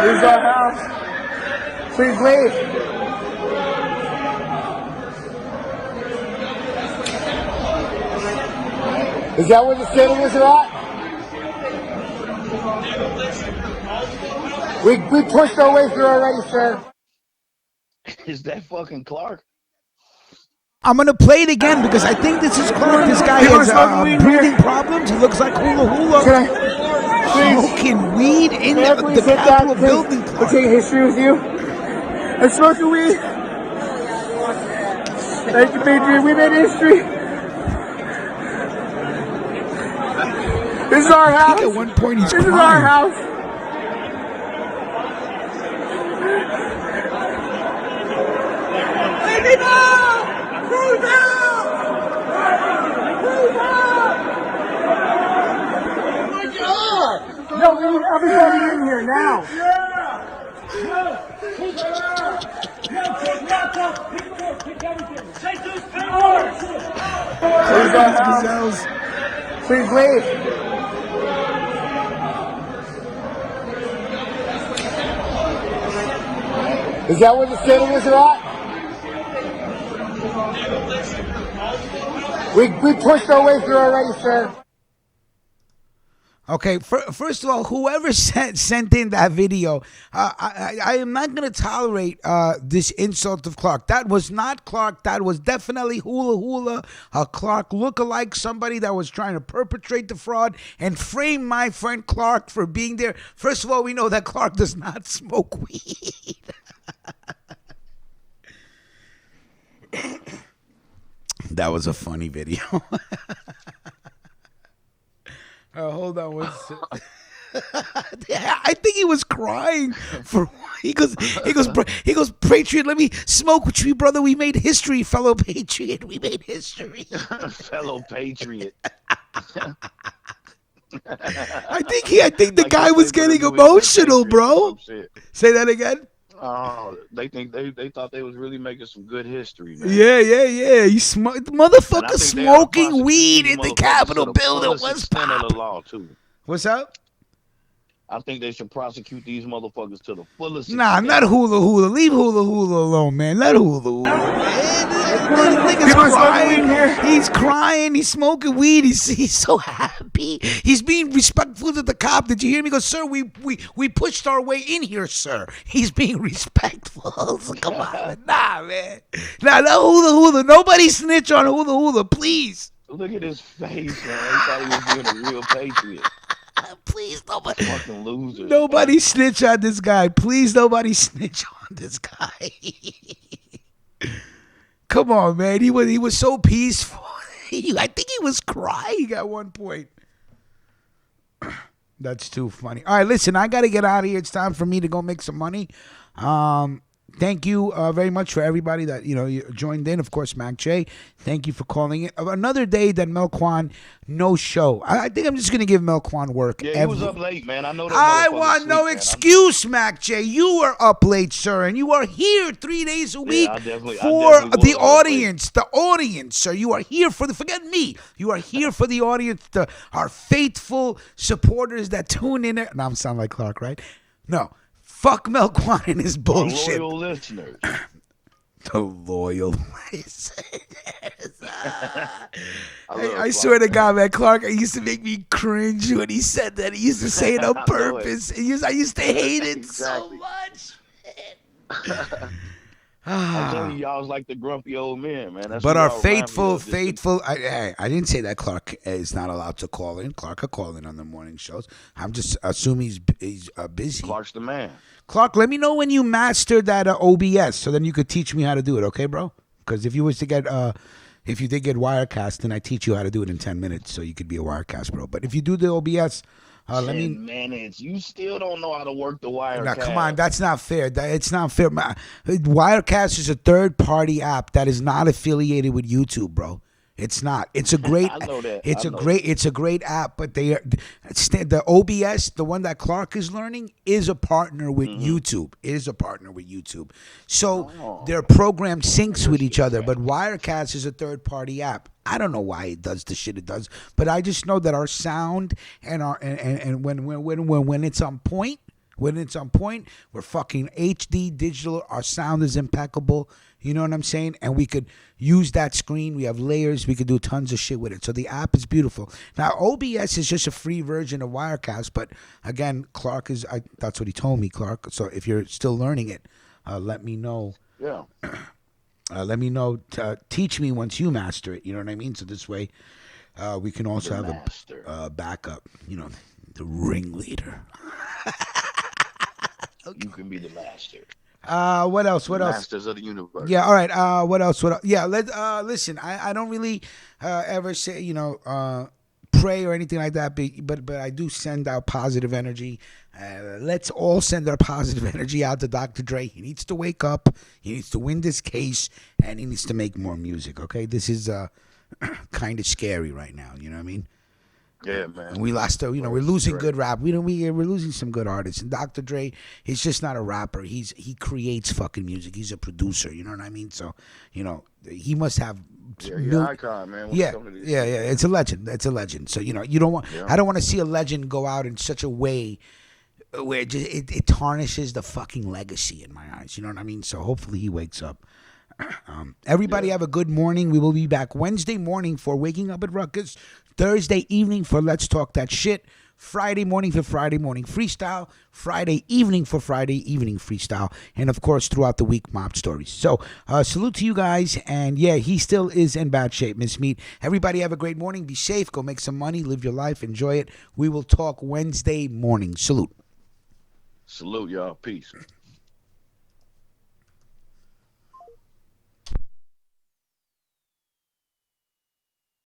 Speaker 12: This is our house. Please leave. Is that where the citizens are at? We pushed our way through already, sir.
Speaker 8: Is that fucking Clark?
Speaker 7: I'm going to play it again because I think this is Clark. This guy has breathing problems. He looks like hula hula. Smoking weed in the Capitol building.
Speaker 12: I'll take a history with you. I'm smoking weed. Thank you, Patriot. We made history. This is our house.
Speaker 7: I think at one point he's crying.
Speaker 12: This is our house. Take it out! Move out! Move out! Oh my God! No, we need everybody in here now.
Speaker 13: Take those powers!
Speaker 12: Please leave. Is that where the citizens are at? We pushed our way through already, sir.
Speaker 7: Okay, first of all, whoever sent in that video, I am not going to tolerate this insult of Clark. That was not Clark. That was definitely hula hula, a Clark lookalike, somebody that was trying to perpetrate the fraud and frame my friend Clark for being there. First of all, we know that Clark does not smoke weed. That was a funny video. Hold on one second. I think he was crying he goes, Patriot, let me smoke with you, brother. We made history, fellow Patriot. We made history.
Speaker 8: Fellow Patriot.
Speaker 7: I think the guy was getting emotional, bro. Say that again.
Speaker 8: Oh, they thought they was really making some good history, man.
Speaker 7: Yeah. You motherfucker smoking weed in the Capitol building. What's
Speaker 8: of the law too?
Speaker 7: What's up?
Speaker 8: I think they should prosecute these motherfuckers to the fullest.
Speaker 7: Nah, not hula hula. Leave hula hula alone, man. Let hula hula, man. This nigga's crying. He's crying. He's smoking weed. He's so happy. He's being respectful to the cop. Did you hear me? He goes, sir, we pushed our way in here, sir. He's being respectful. So come on, nah, man. Nah, no hula hula. Nobody snitch on hula hula, please.
Speaker 8: Look at his face, man. He thought he was being a real patriot.
Speaker 7: Please, nobody.
Speaker 8: Fucking loser.
Speaker 7: Nobody snitch on this guy. Please, nobody snitch on this guy. Come on, man. He was so peaceful. I think he was crying at one point. That's too funny. All right, listen, I got to get out of here. It's time for me to go make some money. thank you very much for everybody that you joined in. Of course, Mac J, thank you for calling it. Another day that Melquan no show. I think I'm just gonna give Melquan work.
Speaker 8: Yeah, he was up late, man. I know that.
Speaker 7: I
Speaker 8: motherfucker
Speaker 7: want
Speaker 8: sleep,
Speaker 7: no
Speaker 8: man.
Speaker 7: excuse, Mac J. You were up late, sir, and you are here 3 days a week
Speaker 8: I definitely
Speaker 7: for
Speaker 8: was
Speaker 7: the
Speaker 8: up
Speaker 7: audience. The audience, sir. You are here for forget me. You are here for the audience, our faithful supporters that tune in. Now I'm sounding like Clark, right? No. Fuck Melquan and his bullshit.
Speaker 8: Loyal listeners.
Speaker 7: The loyal. I swear to God, man, Clark, it used to make me cringe when he said that. He used to say it on purpose. I used to hate it so much.
Speaker 8: I'm telling you, y'all was like the grumpy old men, man. That's
Speaker 7: But
Speaker 8: what
Speaker 7: our
Speaker 8: y'all remind me
Speaker 7: faithful. I didn't say that Clark is not allowed to call in. Clark could call in on the morning shows. I'm just assuming he's busy.
Speaker 8: Clark's the man.
Speaker 7: Clark, let me know when you master that OBS, so then you could teach me how to do it, okay, bro? Because if you was to get, if you did get Wirecast, then I teach you how to do it in 10 minutes, so you could be a Wirecast, bro. But if you do the OBS, let me.
Speaker 8: 10 minutes. You still don't know how to work the Wirecast.
Speaker 7: Now, come on, that's not fair. It's not fair. Wirecast is a third-party app that is not affiliated with YouTube, bro. It's not. It's a great.
Speaker 8: I know that.
Speaker 7: It's a great app, but the OBS, the one that Clark is learning, is a partner with YouTube. It is a partner with YouTube, so their program syncs with each other. But Wirecast is a third-party app. I don't know why it does the shit it does, but I just know that our sound and our and when it's on point. When it's on point, we're fucking HD digital. Our sound is impeccable. You know what I'm saying? And we could use that screen. We have layers. We could do tons of shit with it. So the app is beautiful. Now, OBS is just a free version of Wirecast. But again, Clark is, that's what he told me, Clark. So if you're still learning it, let me know.
Speaker 8: Yeah.
Speaker 7: Let me know. Teach me once you master it. You know what I mean? So this way, we can also have a backup. You know, the ringleader.
Speaker 8: You can be the master.
Speaker 7: What else? What else?
Speaker 8: Masters of the universe.
Speaker 7: Yeah. All right. What else? Yeah. Listen. I don't really ever say pray or anything like that. But I do send out positive energy. Let's all send our positive energy out to Dr. Dre. He needs to wake up. He needs to win this case, and he needs to make more music. Okay. This is kind of scary right now. You know what I mean?
Speaker 8: Yeah, man.
Speaker 7: And we lost, we're losing good rap. We're losing some good artists. And Dr. Dre, he's just not a rapper. He creates fucking music. He's a producer. You know what I mean? So, he must have.
Speaker 8: Yeah, he's an icon, man.
Speaker 7: Yeah. It's a legend. It's a legend. So you don't want. Yeah. I don't want to see a legend go out in such a way where it tarnishes the fucking legacy in my eyes. You know what I mean? So hopefully he wakes up. Everybody have a good morning. We will be back Wednesday morning for Waking Up at Ruckus, Thursday evening for Let's Talk That Shit, Friday morning for Friday morning freestyle, Friday evening for Friday evening freestyle, and of course throughout the week mob stories. So salute to you guys, and yeah, he still is in bad shape, Miss Meat. Everybody have a great morning. Be safe. Go make some money. Live your life. Enjoy it. We will talk Wednesday morning. Salute.
Speaker 8: Salute, y'all. Peace.